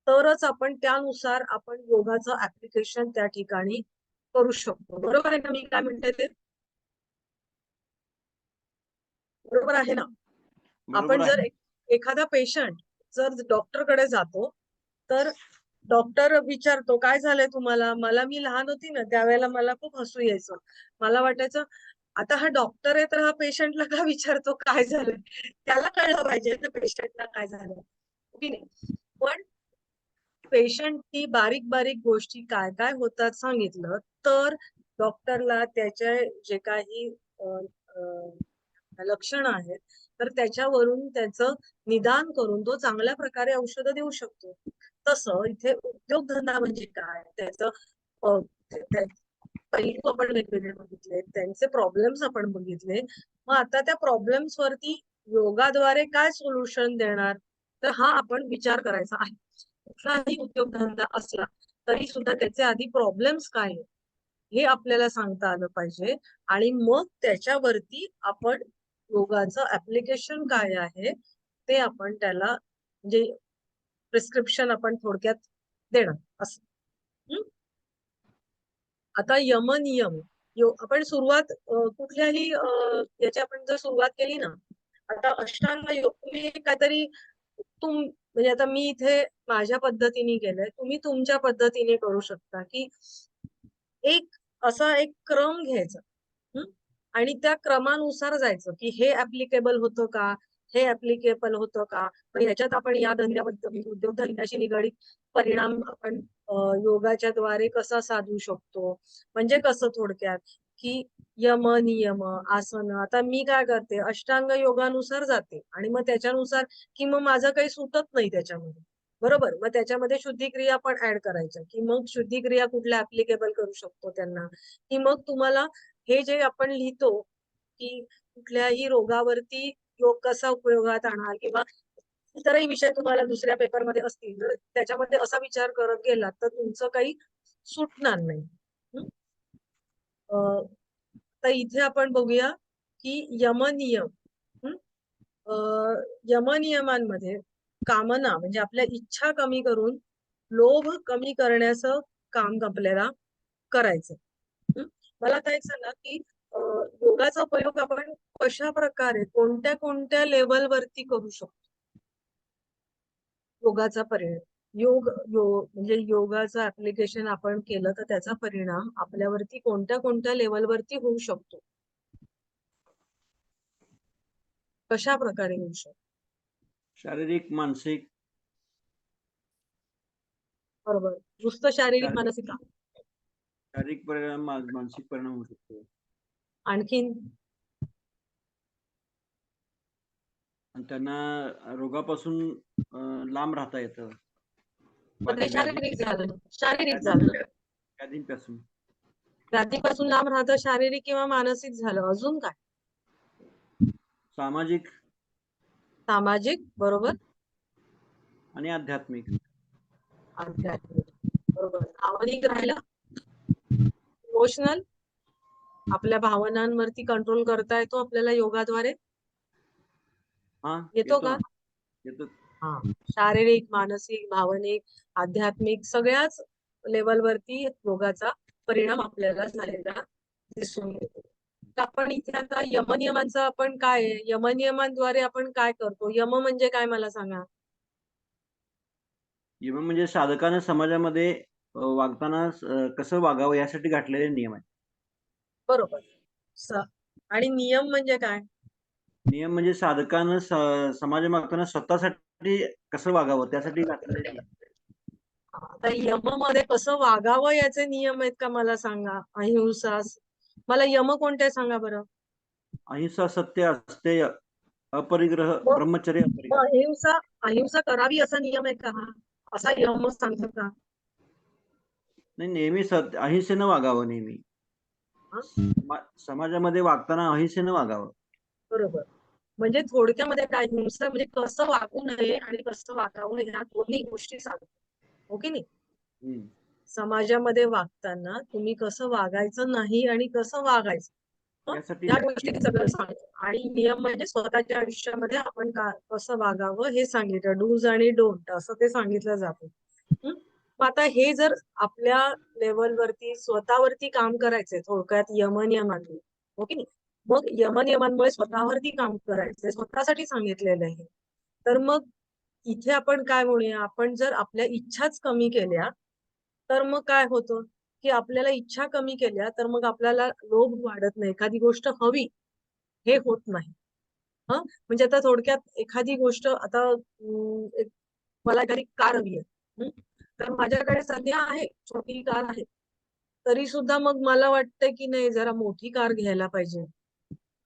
तरच आपण त्यानुसार आपण योगाचं ऍप्लिकेशन त्या ठिकाणी करू शकतो. बरोबर आहे ना मी काय म्हणते ते? बरोबर आहे ना? बरोबर आपण जर आहे. एखादा पेशंट जर डॉक्टरकडे जातो तर डॉक्टर विचारतो काय झालंय तुम्हाला? मी लहान होती ना त्यावेळेला मला खूप हसू यायचं. मला वाटायचं आता हा डॉक्टर आहे तर हा पेशंटला का विचारतो काय झालंय? त्याला कळलं पाहिजे ना पेशंटला काय झालंय. हो की नाही? पण पेशंटनी बारीक बारीक गोष्टी काय काय होतात सांगितलं तर डॉक्टरला त्याचे जे काही लक्षणं आहेत तर त्याच्यावरून त्याचं निदान करून तो चांगल्या प्रकारे औषधं देऊ शकतो. तसं इथे उद्योगधंदा म्हणजे काय त्याचं पैलू आपण वेगवेगळे बघितले, त्यांचे प्रॉब्लेम्स आपण बघितले. मग आता त्या प्रॉब्लेम्स वरती योगाद्वारे काय सोल्युशन देणार तर हा आपण विचार करायचा आहे. कुठलाही उद्योगधंदा असला तरी सुद्धा त्याचे आधी प्रॉब्लेम्स काय आहेत हे आपल्याला सांगता आलं पाहिजे आणि मग त्याच्यावरती आपण योगाचं ऍप्लिकेशन काय आहे ते आपण त्याला म्हणजे प्रिस्क्रिप्शन आपण थोडक्यात देणं असं. आता यमनियम आपण सुरुवात कुठल्याही याची आपण जर सुरुवात केली ना आता अष्टांग योग तुम्ही काहीतरी म्हणजे आता मी इथे माझ्या पद्धतीने केलंय तुम्ही तुमच्या पद्धतीने करू शकता की असा एक क्रम घ्यायचा आणि त्या क्रमानुसार जायचं की हे ऍप्लिकेबल होतं का हे ऍप्लिकेबल होतं का पण ह्याच्यात आपण या धंद्याबद्दल उद्योगधंद्याशी निगडीत परिणाम आपण योगाच्या द्वारे कसा साधू शकतो म्हणजे कसं थोडक्यात की यम नियम आसन आता मी काय करते अष्टांग योगानुसार जाते आणि मग त्याच्यानुसार की मग माझं काही सुटत नाही त्याच्यामध्ये बरोबर मग त्याच्यामध्ये शुद्धिक्रिया पण ऍड करायच्या की मग शुद्धिक्रिया कुठल्या ऍप्लिकेबल करू शकतो त्यांना की मग तुम्हाला हे जे आपण लिहितो की कुठल्याही रोगावरती योग कसा उपयोगात आणणार किंवा इतरही विषय तुम्हाला दुसऱ्या पेपरमध्ये असतील तर त्याच्यामध्ये असा विचार करत गेलात तर तुमचं काही सुटणार नाही. तर इथे आपण बघूया की यमनियम यमनियमांमध्ये कामना म्हणजे आपल्या इच्छा कमी करून लोभ कमी करण्याचं काम आपल्याला करायचं. मला आता एक सांगा की योगाचा उपयोग आपण कशा प्रकारे कोणत्या कोणत्या लेवलवरती करू शकतो. योगाचा परिणाम म्हणजे योगाचं ऍप्लिकेशन आपण केलं तर त्याचा परिणाम आपल्यावरती कोणत्या कोणत्या लेवलवरती होऊ शकतो कशा प्रकारे होऊ शकतो. शारीरिक मानसिक बरोबर नुसतं शारीरिक मानसिक शारीरिक परिणाम मानसिक परिणाम होऊ शकतो. आणखीन त्यांना रोगापासून लांब राहता येतं. शारीरिक झालं व्याधींपासून व्याधीपासून लांब राहतं शारीरिक किंवा मानसिक झालं अजून काय सामाजिक बरोबर आणि आध्यात्मिक बरोबर भावनिक राहिला इमोशनल आपल्या भावनांवरती कंट्रोल करता येतो आपल्याला योगाद्वारे येतो का येतो. हा शारीरिक मानसिक भावनिक आध्यात्मिक सगळ्याच लेवलवरती योगाचा परिणाम आपल्याला झालेला दिसून येतो. आपण इथे आता यमनियमांचं आपण काय यमनियमांद्वारे आपण काय करतो यम म्हणजे काय मला सांगा. यम म्हणजे साधकानं समाजामध्ये वागताना कसं वागावं यासाठी घातलेले नियम आहेत. बरोबर आणि नियम म्हणजे काय नियम म्हणजे साधकानं समाजामध्ये स्वतःसाठी कसं वागावं त्यासाठी घातलेले नियम. आता यम मध्ये कसं वागावं याचे नियम आहेत का मला सांगा. अहिंसा मला यम कोणते सांगा बरं. अहिंसा सत्य अस्तेय अपरिग्रह ब्रह्मचर्य अहिंसा करावी असा नियम आहे का हा असा यम सांगतो का. नाही नेहमी अहिंसेनं वागावं नेहमी समाजामध्ये वागताना अहिंसेनं वागावं. बरोबर म्हणजे थोडक्यामध्ये काय हिंसा म्हणजे कसं वागू नये आणि कसं वागावं ह्या दोन्ही गोष्टी सांगतो. हो की नाही? हम्म. समाजामध्ये वागताना तुम्ही कसं वागायचं नाही आणि कसं वागायचं यासाठी या गोष्टी सगळं सांगतो. आणि नियम म्हणजे स्वतःच्या आयुष्यामध्ये आपण कसं वागावं हे सांगितलं. डूज आणि डोंट असं ते सांगितलं जातं. मग आता हे जर आपल्या लेवलवरती स्वतःवरती काम करायचंय थोडक्यात यमनियमांनी, हो की नाही? मग यमनियमांमुळे स्वतःवरती काम करायचंय, स्वतःसाठी सांगितलेलं आहे. तर मग इथे आपण काय म्हणूया, आपण जर आपल्या इच्छाच कमी केल्या तर मग काय होतं की आपल्याला इच्छा कमी केल्या तर मग आपल्याला लोभ वाढत नाही. एखादी गोष्ट हवी हे होत नाही. म्हणजे आता थोडक्यात एखादी गोष्ट आता मला एखादी कार हवी आहे. तर माझ्याकडे सध्या आहे, छोटी कार आहे. तरी सुद्धा मग मला वाटतं की नाही जरा मोठी कार घ्यायला पाहिजे.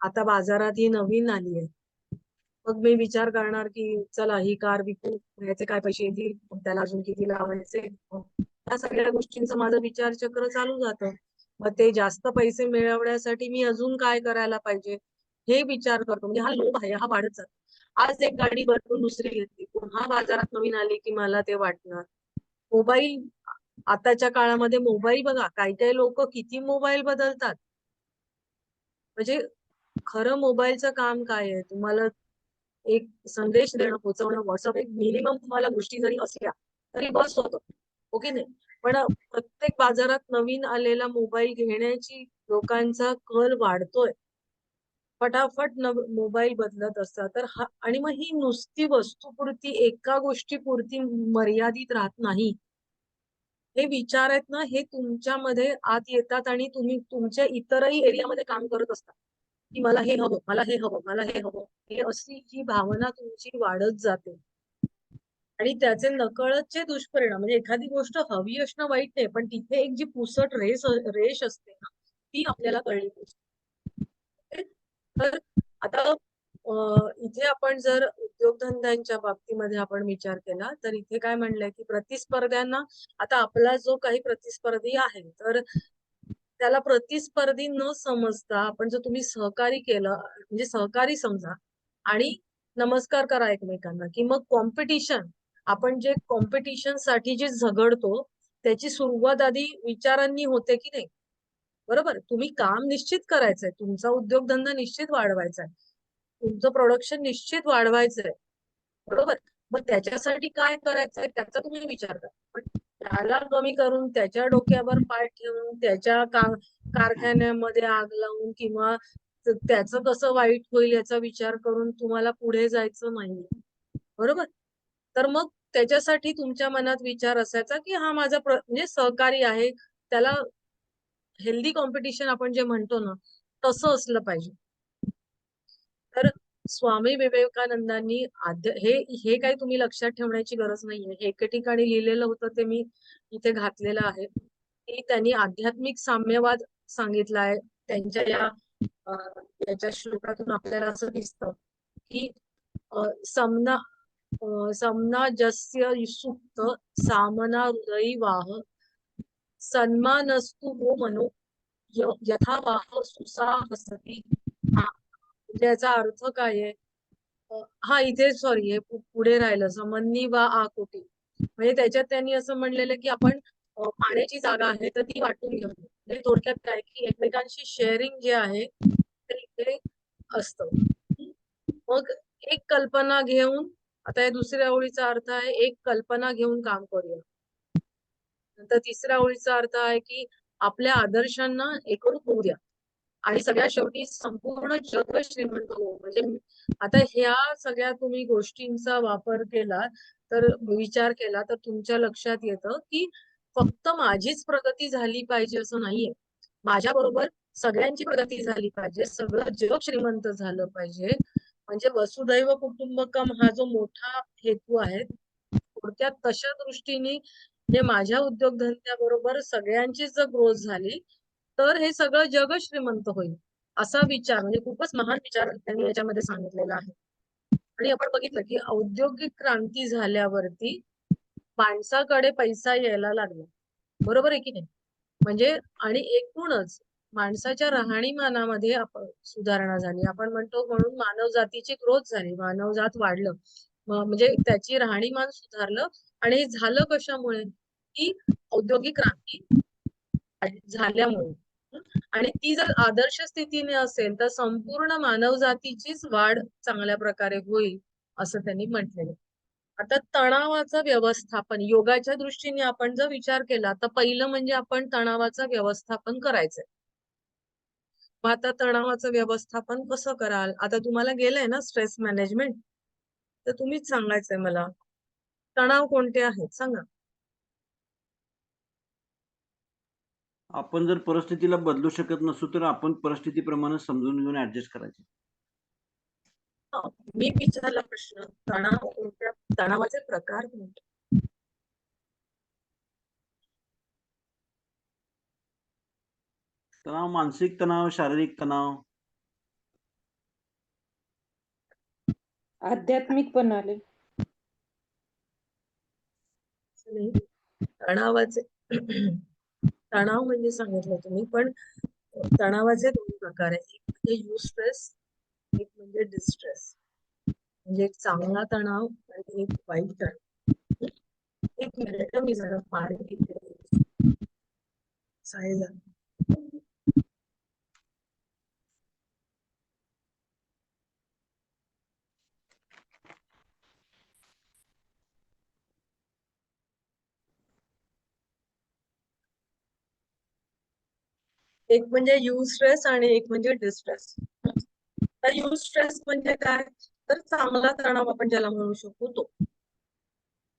आता बाजारात ही नवीन आली आहे. मग मी विचार करणार की चला ही कार विकू, ह्याचे काय पैसे येतील, त्याला अजून किती लावायचे. या सगळ्या गोष्टींचं माझं विचारचक्र चालू जातं. मग ते जास्त पैसे मिळवण्यासाठी मी अजून काय करायला पाहिजे हे विचार करतो. म्हणजे हा लोभ आहे, हा वाढत जातो. आज एक गाडी बदलून दुसरी घेतली, पुन्हा बाजारात नवीन आली की मला ते वाटणार. मोबाईल आताच्या काळामध्ये मोबाईल बघा, काही काही लोक किती मोबाईल बदलतात. म्हणजे खरं मोबाईलचं काम काय आहे? तुम्हाला एक संदेश देणं, पोहोचवणं. व्हॉट्सअप एक मिनिमम तुम्हाला गोष्टी जरी असल्या तरी बस होतं. ओके नाही? पण प्रत्येक बाजारात नवीन आलेला मोबाईल घेण्याची लोकांचा कल वाढतोय. फटाफट मोबाईल बदलत असतात. तर हा आणि मग ही नुसती वस्तूपुरती एका गोष्टीपुरती मर्यादित राहत नाही. हे विचार आहेत ना, हे तुमच्यामध्ये आत येतात आणि तुम्ही तुमच्या इतरही एरियामध्ये काम करत असता. की मला हे हवं, मला हे हवं, मला हे हवं. हे अशी जी भावना तुमची वाढत जाते. आणि त्याचे नकळतचे दुष्परिणाम म्हणजे एखादी गोष्ट हवी असणं वाईट नाही, पण तिथे एक जी पुसट रेष असते ना, ती आपल्याला कळली पाहिजे. तर आता इथे आपण जर उद्योगधंद्यांच्या बाबतीमध्ये आपण विचार केला तर इथे काय म्हणलंय की प्रतिस्पर्ध्यांना आता आपला जो काही प्रतिस्पर्धी आहे तर त्याला प्रतिस्पर्धी न समजता आपण जर तुम्ही सहकारी केलं म्हणजे सहकारी समजा आणि नमस्कार करा एकमेकांना की मग कॉम्पिटिशन आपण जे कॉम्पिटिशन साठी जे झगडतो त्याची सुरुवात आधी विचारांनी होते की नाही. बरोबर. तुम्ही काम निश्चित करायचंय, तुमचा उद्योगधंदा निश्चित वाढवायचा आहे, तुमचं प्रोडक्शन निश्चित वाढवायचंय. बरोबर. मग त्याच्यासाठी काय करायचंय त्याचा तुम्ही विचार करा. पण त्याला कमी करून त्याच्या डोक्यावर पाय ठेवून त्याच्या कारखान्यामध्ये आग लावून किंवा त्याचं कसं वाईट होईल याचा विचार करून तुम्हाला पुढे जायचं नाही. बरोबर. तर मग त्याच्यासाठी तुमच्या मनात विचार असायचा की हा माझा म्हणजे सहकारी आहे, त्याला हेल्दी कॉम्पिटिशन आपण जे म्हणतो ना तसं असलं पाहिजे. तर स्वामी विवेकानंदांनी हे काही तुम्ही लक्षात ठेवण्याची गरज नाहीये. हे एके ठिकाणी लिहिलेलं होतं ते मी इथे घातलेलं आहे की त्यांनी आध्यात्मिक साम्यवाद सांगितलाय. त्यांच्या याच्या श्लोकातून आपल्याला असं दिसतं की समना जस्य सुप्त सामना हृदयी वाह सन्मानस्तु वो मनो यथा वाह सुसाहसती. म्हणजे याचा अर्थ काय आहे? हा इथे सॉरी हे पुढे राहिलं समन्नी वा आकोटी. म्हणजे त्याच्यात त्यांनी असं म्हणलेलं की आपण पाण्याची जागा आहे तर ती वाटून घेऊ. म्हणजे थोडक्यात काय की एकमेकांशी शेअरिंग जे आहे ते इथे असतं. मग एक कल्पना घेऊन आता या दुसऱ्या ओळीचा अर्थ आहे एक कल्पना घेऊन काम करूया. नंतर तिसऱ्या ओळीचा अर्थ आहे की आपल्या आदर्शांना एकरूप होऊ द्या आणि सगळ्या शेवटी संपूर्ण जग श्रीमंत हो. म्हणजे आता ह्या सगळ्या तुम्ही गोष्टींचा वापर केला तर विचार केला तर तुमच्या लक्षात येतं की फक्त माझीच प्रगती झाली पाहिजे असं नाहीये. माझ्या बरोबर सगळ्यांची प्रगती झाली पाहिजे, सगळं जग श्रीमंत झालं पाहिजे. म्हणजे वसुदैव कुटुंबकम हा जो मोठा हेतू आहे थोडक्यात तशा दृष्टीने जे माझ्या उद्योगधंद्याबरोबर सगळ्यांचीच जर ग्रोथ झाली तर हे सगळं जग श्रीमंत होईल असा विचार म्हणजे खूपच महान विचार त्यांनी याच्यामध्ये सांगितलेला आहे. आणि आपण बघितलं की औद्योगिक क्रांती झाल्यावरती माणसाकडे पैसा यायला लागला. बरोबर आहे की नाही? म्हणजे आणि एकूणच माणसाच्या राहणीमानामध्ये आपण सुधारणा झाली. आपण म्हणतो म्हणून मानव जातीची ग्रोथ झाली, मानवजात वाढलं. म्हणजे त्याची राहणीमान सुधारलं. आणि हे झालं कशामुळे? की औद्योगिक क्रांती झाल्यामुळे. आणि ती जर आदर्श स्थितीने असेल तर संपूर्ण मानव जातीचीच वाढ चांगल्या प्रकारे होईल, असं त्यांनी म्हटलेलं. आता तणावाचं व्यवस्थापन योगाच्या दृष्टीने आपण जर विचार केला तर पहिलं म्हणजे आपण तणावाचं व्यवस्थापन करायचंय. मग आता तणावाचं व्यवस्थापन कसं कराल? आता तुम्हाला गेलंय ना स्ट्रेस मॅनेजमेंट, तर तुम्हीच सांगायचंय मला. तणाव कोणते आहेत सांगा. आपण जर परिस्थितीला बदलू शकत नसू तर आपण परिस्थितीप्रमाणे समजून घेऊन ऍडजस्ट करायचे. मी विचारला प्रश्न, तणाव कोणत्या, तणावाचे प्रकार कोणते? तणाव, मानसिक तणाव, शारीरिक तणाव. आध्यात्मिक पण आले. नाही, तणावाचे तणाव म्हणजे सांगितलं तुम्ही, पण तणावाचे दोन प्रकार आहेत. एक म्हणजे युस्ट्रेस, एक म्हणजे डिस्ट्रेस. म्हणजे एक चांगला तणाव आणि एक वाईट तणाव. एक मिनिट मी जरा पाणी पिते. सायझा. एक म्हणजे युस्ट्रेस आणि एक म्हणजे डिस्ट्रेस. तर युस्ट्रेस म्हणजे काय? तर चांगला तणाव आपण ज्याला म्हणू शकतो तो.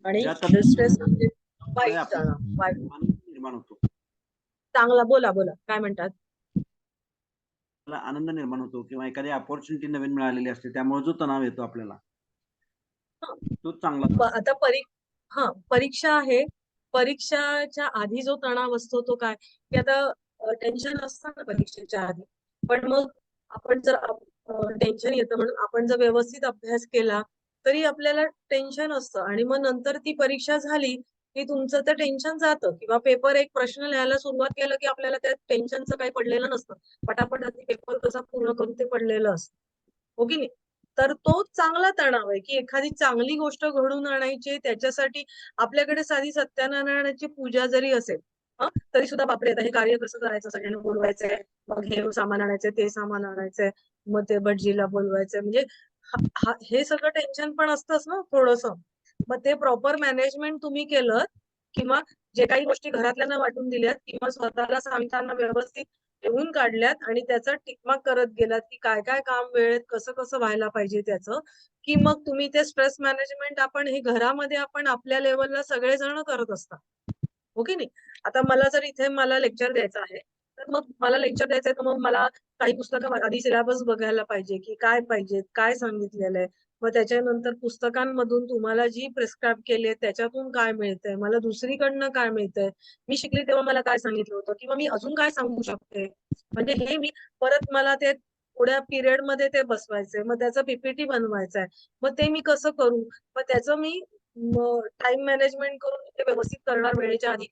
आणि ज्या डिस्ट्रेस म्हणजे तणावामुळे वाईट तणाव. वाईट आनंद निर्माण होतो. चांगला. बोला बोला, काय म्हणतात? आपल्याला आनंद निर्माण होतो किंवा एखादी अपॉर्च्युनिटी नवीन मिळालेली असते त्यामुळे जो तणाव येतो आपल्याला तो चांगला. आता परीक्षा आहे. परीक्षाच्या आधी जो तणाव असतो तो काय, की आता टेन्शन असतं ना परीक्षेच्या आधी. पण मग आपण जर टेन्शन येतं म्हणून आपण जर व्यवस्थित अभ्यास केला तरी आपल्याला टेन्शन असतं. आणि मग नंतर ती परीक्षा झाली की तुमचं तर टेन्शन जातं. किंवा पेपर एक प्रश्न लिहायला सुरुवात केलं की आपल्याला त्या टेन्शनचं काही पडलेलं नसतं. पटापट पेपर कसा पूर्ण करून ते पडलेलं असतं. हो की नाही? तर तो चांगला तणाव आहे, की एखादी चांगली गोष्ट घडवून आणायची, त्याच्यासाठी आपल्याकडे साधी सत्यनारायणाची पूजा जरी असेल, तरी सुद्धा बापरे आता हे कार्य कसं करायचं, सगळ्यांना बोलवायचंय, मग हे सामान आणायचंय, ते सामान आणायचंय, मग ते भटजीला बोलवायचंय. म्हणजे हे सगळं टेन्शन पण असतंच ना थोडंसं. मग ते प्रॉपर मॅनेजमेंट तुम्ही केलं किंवा जे काही गोष्टी घरातल्यांना वाटून दिल्यात किंवा स्वतःला सांगताना व्यवस्थित लिहून काढल्यात आणि त्याचा टिकमार्क करत गेलात की काय काय काम वेळेत कसं कसं व्हायला पाहिजे त्याचं, की मग तुम्ही ते स्ट्रेस मॅनेजमेंट आपण हे घरामध्ये आपण आपल्या लेवलला सगळेजण करत असतात. हो की नाही? आता मला जर इथे मला लेक्चर द्यायचं आहे, तर मग मला लेक्चर द्यायचंय तर मग मला काही पुस्तकं आधी सिलेबस बघायला पाहिजे की काय पाहिजे, काय सांगितलेलं आहे. मग त्याच्यानंतर पुस्तकांमधून तुम्हाला जी प्रिस्क्राईब केली त्याच्यातून काय मिळतंय, मला दुसरीकडनं काय मिळतंय, मी शिकली तेव्हा मला काय सांगितलं होतं किंवा मी अजून काय सांगू शकते. म्हणजे हे मी परत मला ते थोड्या पिरियड मध्ये ते बसवायचंय, मग त्याचं पीपीटी बनवायचंय, मग ते मी कसं करू, मग त्याचं मी टाइम मॅनेजमेंट करून ते व्यवस्थित करणार वेळेच्या आधी,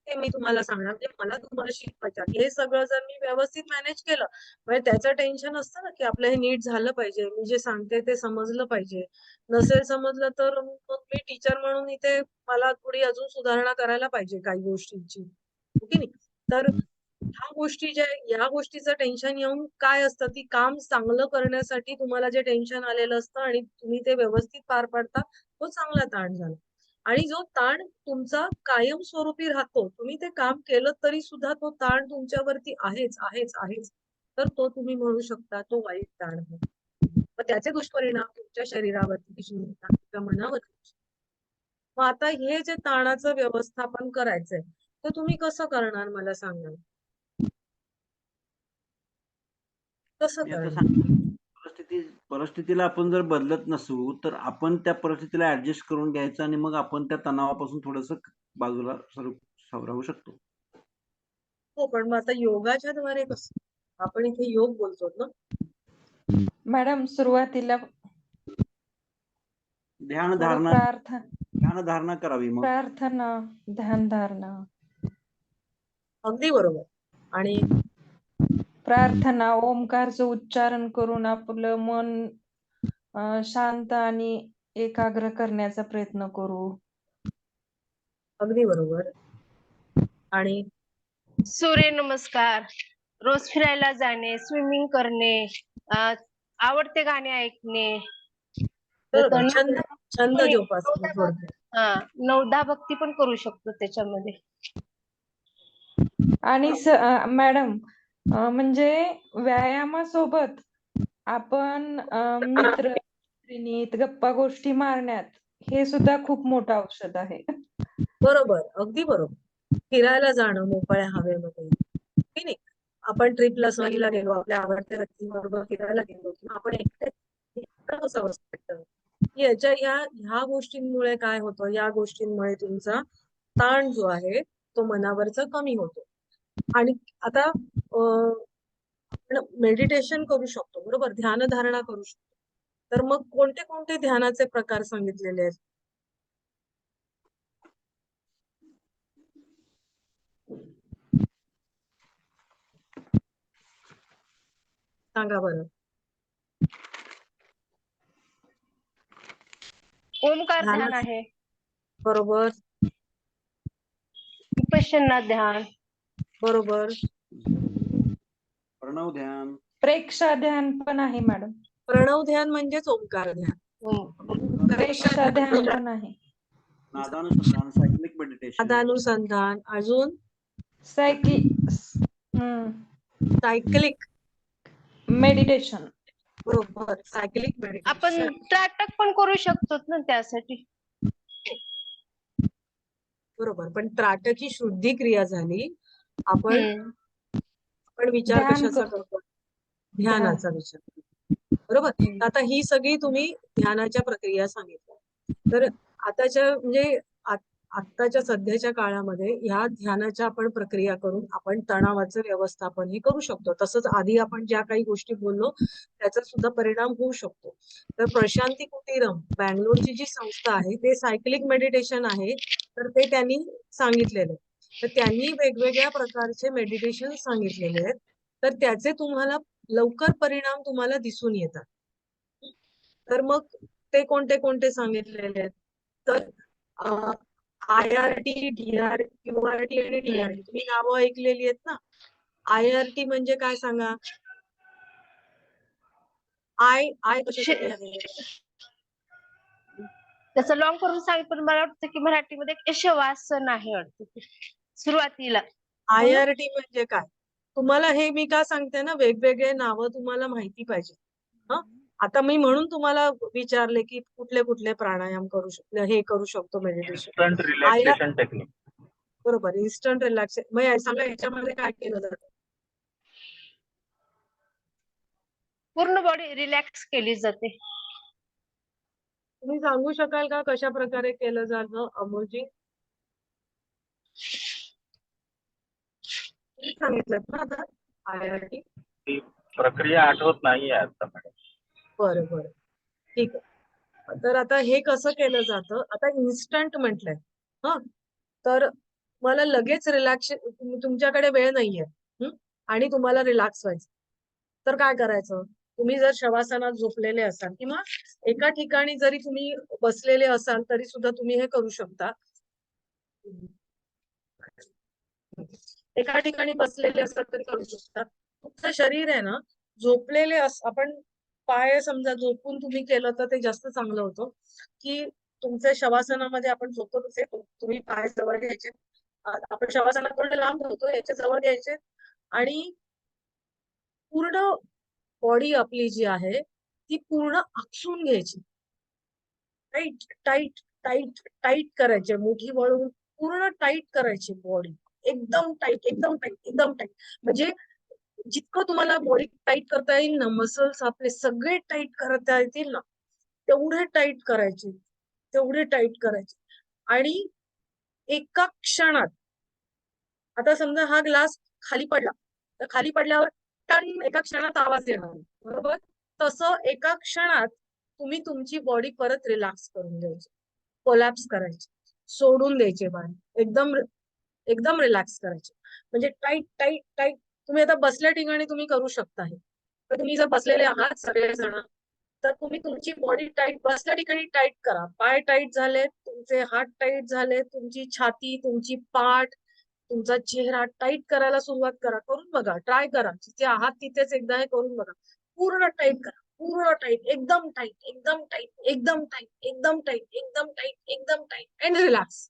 ते मी तुम्हाला सांगणार. म्हणजे मला तुम्हाला शिकवायचं आहे. हे सगळं जर मी व्यवस्थित मॅनेज केलं म्हणजे त्याचं टेन्शन असतं ना की आपलं हे नीट झालं पाहिजे, मी जे सांगते ते समजलं पाहिजे. नसेल समजलं तर मग मी टीचर म्हणून इथे मला थोडी अजून सुधारणा करायला पाहिजे काही गोष्टींची. हो की नाही? तर ह्या गोष्टी ज्या या गोष्टीचं टेन्शन येऊन काय असतं, ती काम चांगलं करण्यासाठी तुम्हाला जे टेन्शन आलेलं असतं आणि तुम्ही ते व्यवस्थित पार पाडता, तो चांगला ताण झाला. आणि जो ताण तुमचा कायमस्वरूपी राहतो, तुम्ही ते काम केलं तरी सुद्धा तो ताण तुमच्यावरती आहेच आहेच आहेच, तर तो तुम्ही म्हणू शकता तो वाईट ताण आहे. मग त्याचे दुष्परिणाम तुमच्या शरीरावरती दिसून येतात, तुमच्या मनावरती. मग आता हे जे ताणाचं व्यवस्थापन करायचंय तर तुम्ही कसं करणार मला सांगा. कसं मी आता करणार? परिस्थितीला आपण जर बदलत नसू तर आपण त्या परिस्थितीला ऍडजस्ट करून घ्यायचं आणि मग आपण त्या तणावापासून थोडस बाजूला राहू शकतो. हो, पण मग आता योगाच्या द्वारे कसं? आपण इथे योग बोलतो ना. मॅडम सुरुवातीला ध्यानधारणा करावी. मग प्रार्थना, ध्यानधारणा. अगदी बरोबर. आणि प्रार्थना ओमकारचं उच्चारण करून आपलं मन शांत आणि एकाग्र करण्याचा प्रयत्न करू. अगदी बरोबर. आणि सूर्यनमस्कार, रोज फिरायला जाणे, स्विमिंग करणे, आवडते गाणे ऐकणे, बरोबर, जसं छंद छंद कोणी जोपासणे थोडक्यात. हा 9-10 भक्ती पण करू शकतो त्याच्यामध्ये. आणि मॅडम म्हणजे व्यायामासोबत आपण मित्र मैत्रिणीत गप्पा गोष्टी मारण्यात हे सुद्धा खूप मोठं औषध आहे. बरोबर, अगदी बरोबर. फिरायला जाणं मोकळ्या हवेमध्ये, की नाही? आपण ट्रिपला सहलीला गेलो, आपल्या आवडत्या व्यक्तीबरोबर फिरायला गेलो किंवा आपण एकटं कसं वाटतं. ह्या गोष्टींमुळे काय होतं, या गोष्टींमुळे तुमचा ताण जो आहे तो मनावरचा कमी होतो. आणि आता आपण मेडिटेशन करू शकतो, बरोबर, ध्यानधारणा करू शकतो. तर मग कोणते कोणते ध्यानाचे प्रकार सांगितलेले आहेत? सांगा बरं. ओमकार ध्यान ध्यानाचे आहे, बरोबर, विपश्यना ध्यान, बरोबर. प्रणव ध्यान, प्रेक्षा ध्यान पण आहे मॅडम. प्रणव ध्यान म्हणजेच ओंकार ध्यान. प्रेक्षा ध्यान पण आहे. नादानुसंधान, सायक्लिक मेडिटेशन, नादानुसंधान, अजून सायकलिक मेडिटेशन. बरोबर, सायकलिक आपण मेडिटेशन. त्राटक पण करू शकतो ना त्यासाठी. बरोबर, पण त्राटकी शुद्धी क्रिया झाली. आपण विचार ध्यान कशाचा करतो. करतो? ध्यानाचा विचार. बरोबर. आता ही सगळी तुम्ही ध्यानाच्या प्रक्रिया सांगितल्या. तर आताच्या म्हणजे आत्ताच्या सध्याच्या काळामध्ये ह्या ध्यानाच्या आपण प्रक्रिया करून आपण तणावाचं व्यवस्थापन हे करू शकतो. तसंच आधी आपण ज्या काही गोष्टी बोललो त्याचा सुद्धा परिणाम होऊ शकतो. तर प्रशांती कुटीरम बँगलोरची जी संस्था आहे ते सायकलिक मेडिटेशन आहे, तर ते त्यांनी सांगितलेलं आहे. तर त्यांनी वेगवेगळ्या प्रकारचे मेडिटेशन सांगितलेले आहेत. तर त्याचे तुम्हाला लवकर परिणाम तुम्हाला दिसून येतात. तर मग ते कोणते कोणते सांगितलेले आहेत? तर IRT, DRT, QRT आणि DRT तुम्ही नावं ऐकलेली आहेत ना? IRT म्हणजे काय सांगा? आय कशासाठी आहे? त्याचं लॉंग करून सांगितलं, पण मला वाटतं की मराठीमध्ये एक यशवासन आहे वाटतं ते. सुरुवातीला IRT म्हणजे काय? तुम्हाला हे मी का सांगते ना, वेगवेगळे नावं तुम्हाला माहिती पाहिजे. आता मी म्हणून तुम्हाला विचारले की कुठले कुठले प्राणायाम करू शकतो, हे करू शकतो मेडिटेशन. Instant relaxation technique. बरोबर, इन्स्टंट रिलॅक्सेशन. मग सांगा याच्यामध्ये काय केलं जातं? पूर्ण बॉडी रिलॅक्स केली जाते. तुम्ही सांगू शकाल का कशा प्रकारे केलं जातं, अमोलजी? सांगितलं ना आता IRT. ती प्रक्रिया आठवत नाहीये आता मॅडम. बरं बरं, ठीक आहे. तर आता हे कसं केलं जातं? आता इन्स्टंट म्हटलंय. तर मला लगेच रिलॅक्स, तुमच्याकडे वेळ नाहीये आणि तुम्हाला रिलॅक्स व्हायचं, तर काय करायचं? तुम्ही जर शवासनात झोपलेले असाल किंवा एका ठिकाणी जरी तुम्ही बसलेले असाल तरी सुद्धा तुम्ही हे करू शकता. एका ठिकाणी बसलेले असतात तरी करू शकता. तुमचं शरीर आहे ना झोपलेले आपण पाय समजा झोपून तुम्ही केलं तर ते जास्त चांगलं होतं, की तुमच्या शवासनामध्ये आपण झोपतो तसे तुम्ही पाय जवळ घ्यायचे. आपण शवासनात थोडे लांब होतो, याच्या जवळ घ्यायचे आणि पूर्ण बॉडी आपली जी आहे ती पूर्ण आखून घ्यायची. टाईट टाईट टाईट टाईट करायचे, मुठी वळून पूर्ण टाईट करायची बॉडी. एकदम टाईट, एकदम टाईट, एकदम टाईट. म्हणजे जितकं तुम्हाला बॉडी टाईट करता येईल ना, मसल्स आपले सगळे टाईट करता येतील ना, तेवढे टाईट करायचे, तेवढे टाईट करायचे. आणि एका क्षणात, आता समजा हा ग्लास खाली पडला, तर खाली पडल्यावर टन एका क्षणात आवाज येणार, बरोबर? तसं एका क्षणात तुम्ही तुमची बॉडी परत रिलॅक्स करून द्यायची, कोलॅप्स करायची, सोडून द्यायचे बाहेर, एकदम एकदम रिलॅक्स करायचे. म्हणजे टाईट टाईट टाईट तुम्ही आता बसल्या ठिकाणी तुम्ही करू शकता हे. तर तुम्ही जर बसलेले आहात सगळेजण, तर तुम्ही तुमची बॉडी टाईट बसल्या ठिकाणी टाईट करा. पाय टाईट झाले, तुमचे हात टाईट झाले, तुमची छाती, तुमची पाठ, तुमचा चेहरा टाईट करायला सुरुवात करा. करून बघा, ट्राय करा. जिथे आहात तिथेच एकदा हे करून बघा. पूर्ण टाईट करा, पूर्ण टाईट, एकदम टाईट, एकदम टाईट, एकदम टाईट, एकदम टाईट, एकदम टाईट, एकदम टाईट अँड रिलॅक्स.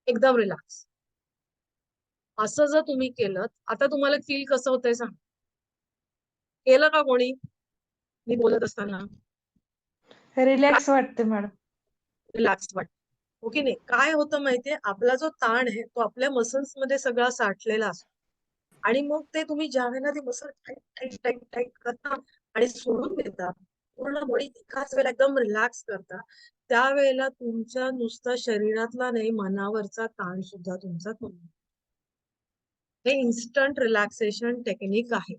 एकदम रिलॅक्स. असं जर तुम्ही केलं, आता तुम्हाला फील कसं होतंय सांग. केलं का कोणी मी बोलत असताना? रिलॅक्स वाटते मॅडम. रिलॅक्स वाटत, हो की नाही? काय होतं माहितीये, आपला जो ताण आहे तो आपल्या मसल्स मध्ये सगळा साठलेला असतो. आणि मग ते तुम्ही ज्या वेळेला ते muscle tight tight tight tight करता आणि सोडून देता, पूर्ण बॉडी एकाच वेळेला एकदम रिलॅक्स करता, त्यावेळेला तुमच्या नुसता शरीरातला नाही, मनावरचा ताण सुद्धा तुमचा कमी होतो. हे इन्स्टंट रिलॅक्सेशन टेक्निक आहे.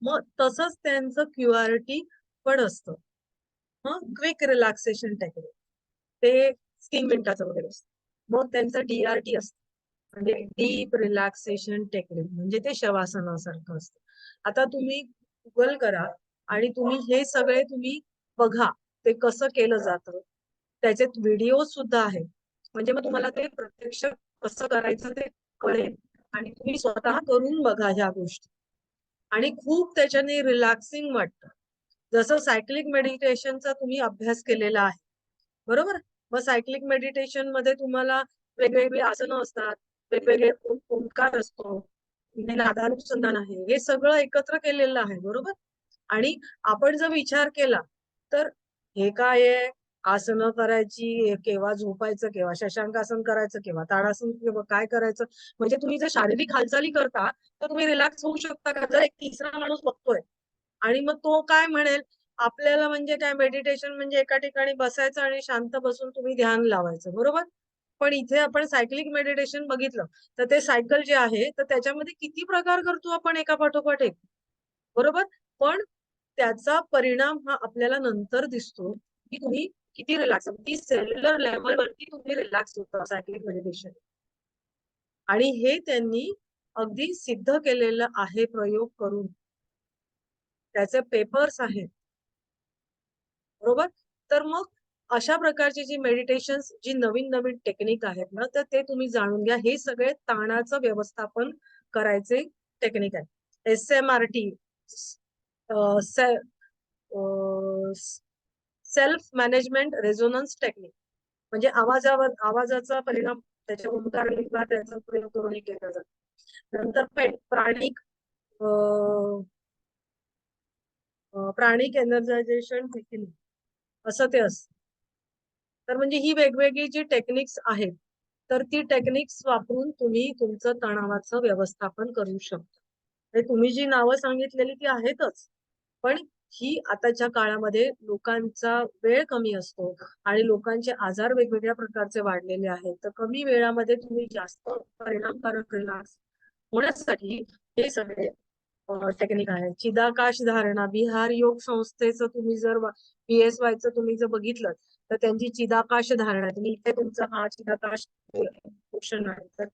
मग तसंच त्यांचं QRT पण असतं. क्विक रिलॅक्सेशन टेक्निक, ते 3 मिनिटाचं वगैरे असतं. मग त्यांचं DRT असतं, म्हणजे डीप रिलॅक्सेशन टेक्निक, म्हणजे ते शवासनासारखं असतं. आता तुम्ही गुगल करा आणि तुम्ही हे सगळे तुम्ही बघा ते कसं केलं जातं. त्याचे व्हिडिओ सुद्धा आहेत, म्हणजे मग तुम्हाला ते प्रत्यक्ष कसं करायचं ते कळेल आणि तुम्ही स्वतः करून बघा ह्या गोष्टी. आणि खूप त्याच्याने रिलॅक्सिंग वाटतं. जसं सायक्लिक मेडिटेशनचा तुम्ही अभ्यास केलेला आहे, बरोबर? मग सायक्लिक मेडिटेशन मध्ये तुम्हाला वेगवेगळी आसनं असतात, वेगवेगळे ओंकार असतो, नादानुसंधान आहे, हे सगळं एकत्र केलेलं आहे, बरोबर? आणि आपण जर विचार केला तर हे काय आहे, आसनं करायची, केव्हा झोपायचं, केव्हा शशांकासन करायचं, केव्हा ताडासन, केव्हा काय करायचं. म्हणजे तुम्ही जर शारीरिक हालचाली करता तर तुम्ही रिलॅक्स होऊ शकता का? जर एक तिसरा माणूस बघतोय आणि मग तो काय म्हणेल, आपल्याला म्हणजे काय मेडिटेशन म्हणजे एका ठिकाणी बसायचं आणि शांत बसून तुम्ही ध्यान लावायचं, बरोबर? पण इथे आपण सायक्लिक मेडिटेशन बघितलं तर ते सायकल जे आहे तर त्याच्यामध्ये किती प्रकार करतो आपण एका पाठोपाठ एक, बरोबर? पण त्याचा परिणाम हा आपल्याला नंतर दिसतो की तुम्ही किती रिलॅक्स, अगदी सेल्युलर लेवलवरती तुम्ही रिलॅक्स होता सायक्लिक मेडिटेशन. आणि हे त्यांनी अगदी सिद्ध केलेलं आहे प्रयोग करून. त्याचे पेपर्स आहेत, बरोबर? तर मग अशा प्रकारची जी मेडिटेशन, जी नवीन नवीन टेक्निक आहेत ना, तर ते तुम्ही जाणून घ्या. हे सगळे ताणाचं व्यवस्थापन करायचे टेक्निक आहे. SMRT, self management resonance technique, म्हणजे आवाजाचा परिणाम त्याच्या ओंकार किंवा त्याचा प्रयोग करून केला जातो. नंतर प्राणिक एनर्जायझेशन टेक्निक असं ते असतं. तर म्हणजे ही वेगवेगळी जी टेक्निक्स आहेत, तर ती टेक्निक्स वापरून तुम्ही तुमचं तणावाचं व्यवस्थापन करू शकता. म्हणजे तुम्ही जी नावं सांगितलेली ती आहेतच, पण ही आताच्या काळामध्ये लोकांचा वेळ कमी असतो आणि लोकांचे आजार वेगवेगळ्या प्रकारचे वाढलेले आहेत. तर कमी वेळामध्ये तुम्ही जास्त परिणामकारक रिलॅक्स होण्यासाठी हे सगळे टेक्निक आहे. चिदाकाश धारणा, बिहार योग संस्थेचं तुम्ही जर PSYचं तुम्ही जर बघितलं तर त्यांची चिदाकाश धारणा, तुम्ही इथे तुमचा हा चिदाकाश ऑप्शन आहे, तर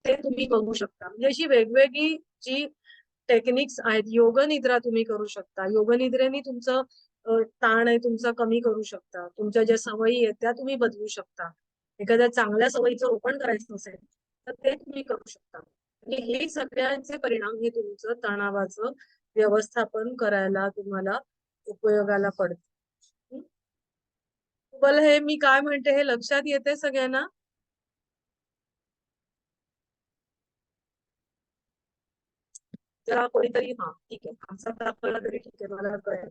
ते तुम्ही बघू शकता. म्हणजे अशी वेगवेगळी जी टेक्निक्स आहेत. योग निद्रा तुम्ही करू शकता. योग निद्रेने तुमचं ताण आहे तुमचा कमी करू शकता. तुमच्या ज्या सवयी आहेत त्या तुम्ही बदलू शकता. एखाद्या चांगल्या सवयीचं रोपण करायचं असेल तर ते तुम्ही करू शकता. म्हणजे हे सगळ्यांचे परिणाम हे तुमचं तणावाचं व्यवस्थापन करायला तुम्हाला उपयोगाला पडतं. तुम्हाला हे मी काय म्हणते हे लक्षात येते सगळ्यांना? जरा कोणीतरी हा ठीक आहे, आमचा तर आपल्याला तरी ठीक आहे, मला कळेल.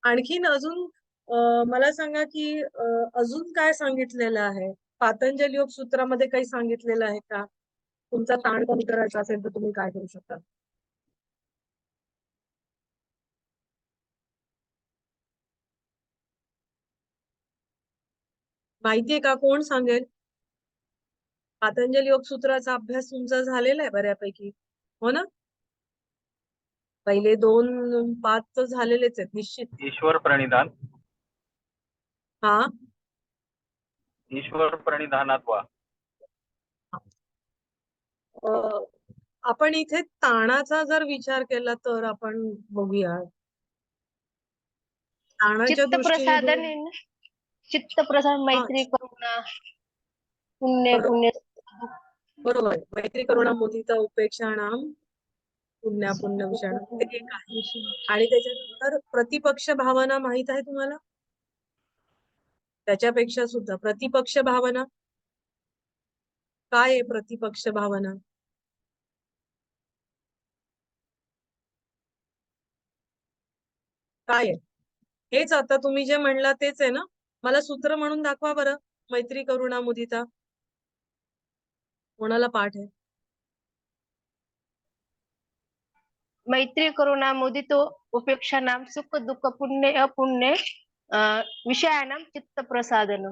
आणखीन अजून मला सांगा की अजून काय सांगितलेलं आहे पातंजल योग सूत्रामध्ये? काही सांगितलेलं आहे का? तुमचा ताण कमी करायचा असेल तर तुम्ही काय करू शकता? माहितीये का? कोण सांगेल? पातंजल योग सूत्राचा अभ्यास तुमचा झालेला आहे बऱ्यापैकी, हो ना? पहिले 2 पाच तर झालेलेच आहेत निश्चित. ईश्वर प्रणिधान, हा, ईश्वर प्रणिधानात वा. आपण इथे ताणाचा जर विचार केला तर आपण बघूया. ताणाच्या चित्त दृष्टीने प्रसादन आहे ना, चित्त प्रसाद, मैत्री, करुणा, पुण्य बरोबर. पुण्य बरोबर. मैत्री, करुणा, मुदिता, उपेक्षा, नाम, पुण्या पुण्य विषाण ते एक आहे. आणि त्याच्यानंतर प्रतिपक्ष भावना माहित आहे तुम्हाला? त्याच्यापेक्षा सुद्धा प्रतिपक्ष भावना काय आहे? प्रतिपक्ष भावना काय आहे? हेच आता तुम्ही जे म्हणला तेच आहे ना? मला सूत्र म्हणून दाखवा बरं. मैत्री, करुणा, मुदिता कोणाला पाठ आहे? मैत्री, करुणा, मुदितो, उपेक्षा, नाम, सुख दुःख, पुण्य अपुण्य, विषयानाम चित्त प्रसादन,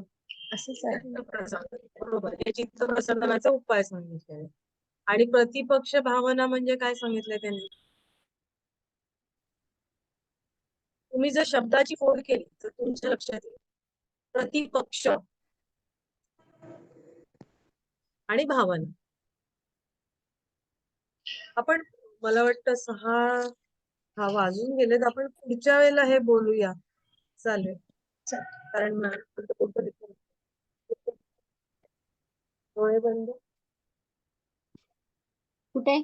असंच आहे. चित्तप्रसादन. बरोबर. हे चित्तप्रसादनाचा उपाय सांगितलेला. आणि प्रतिपक्ष भावना म्हणजे काय सांगितलंय त्यांनी? तुम्ही जर शब्दाची फोड केली तर तुमच्या लक्षात येईल प्रतिपक्ष आणि भावना. आपण मला वाटतं 6 वाजून गेलेत. आपण पुढच्या वेळेला हे बोलूया. चालेल. कारण डोळे बंद. कुठे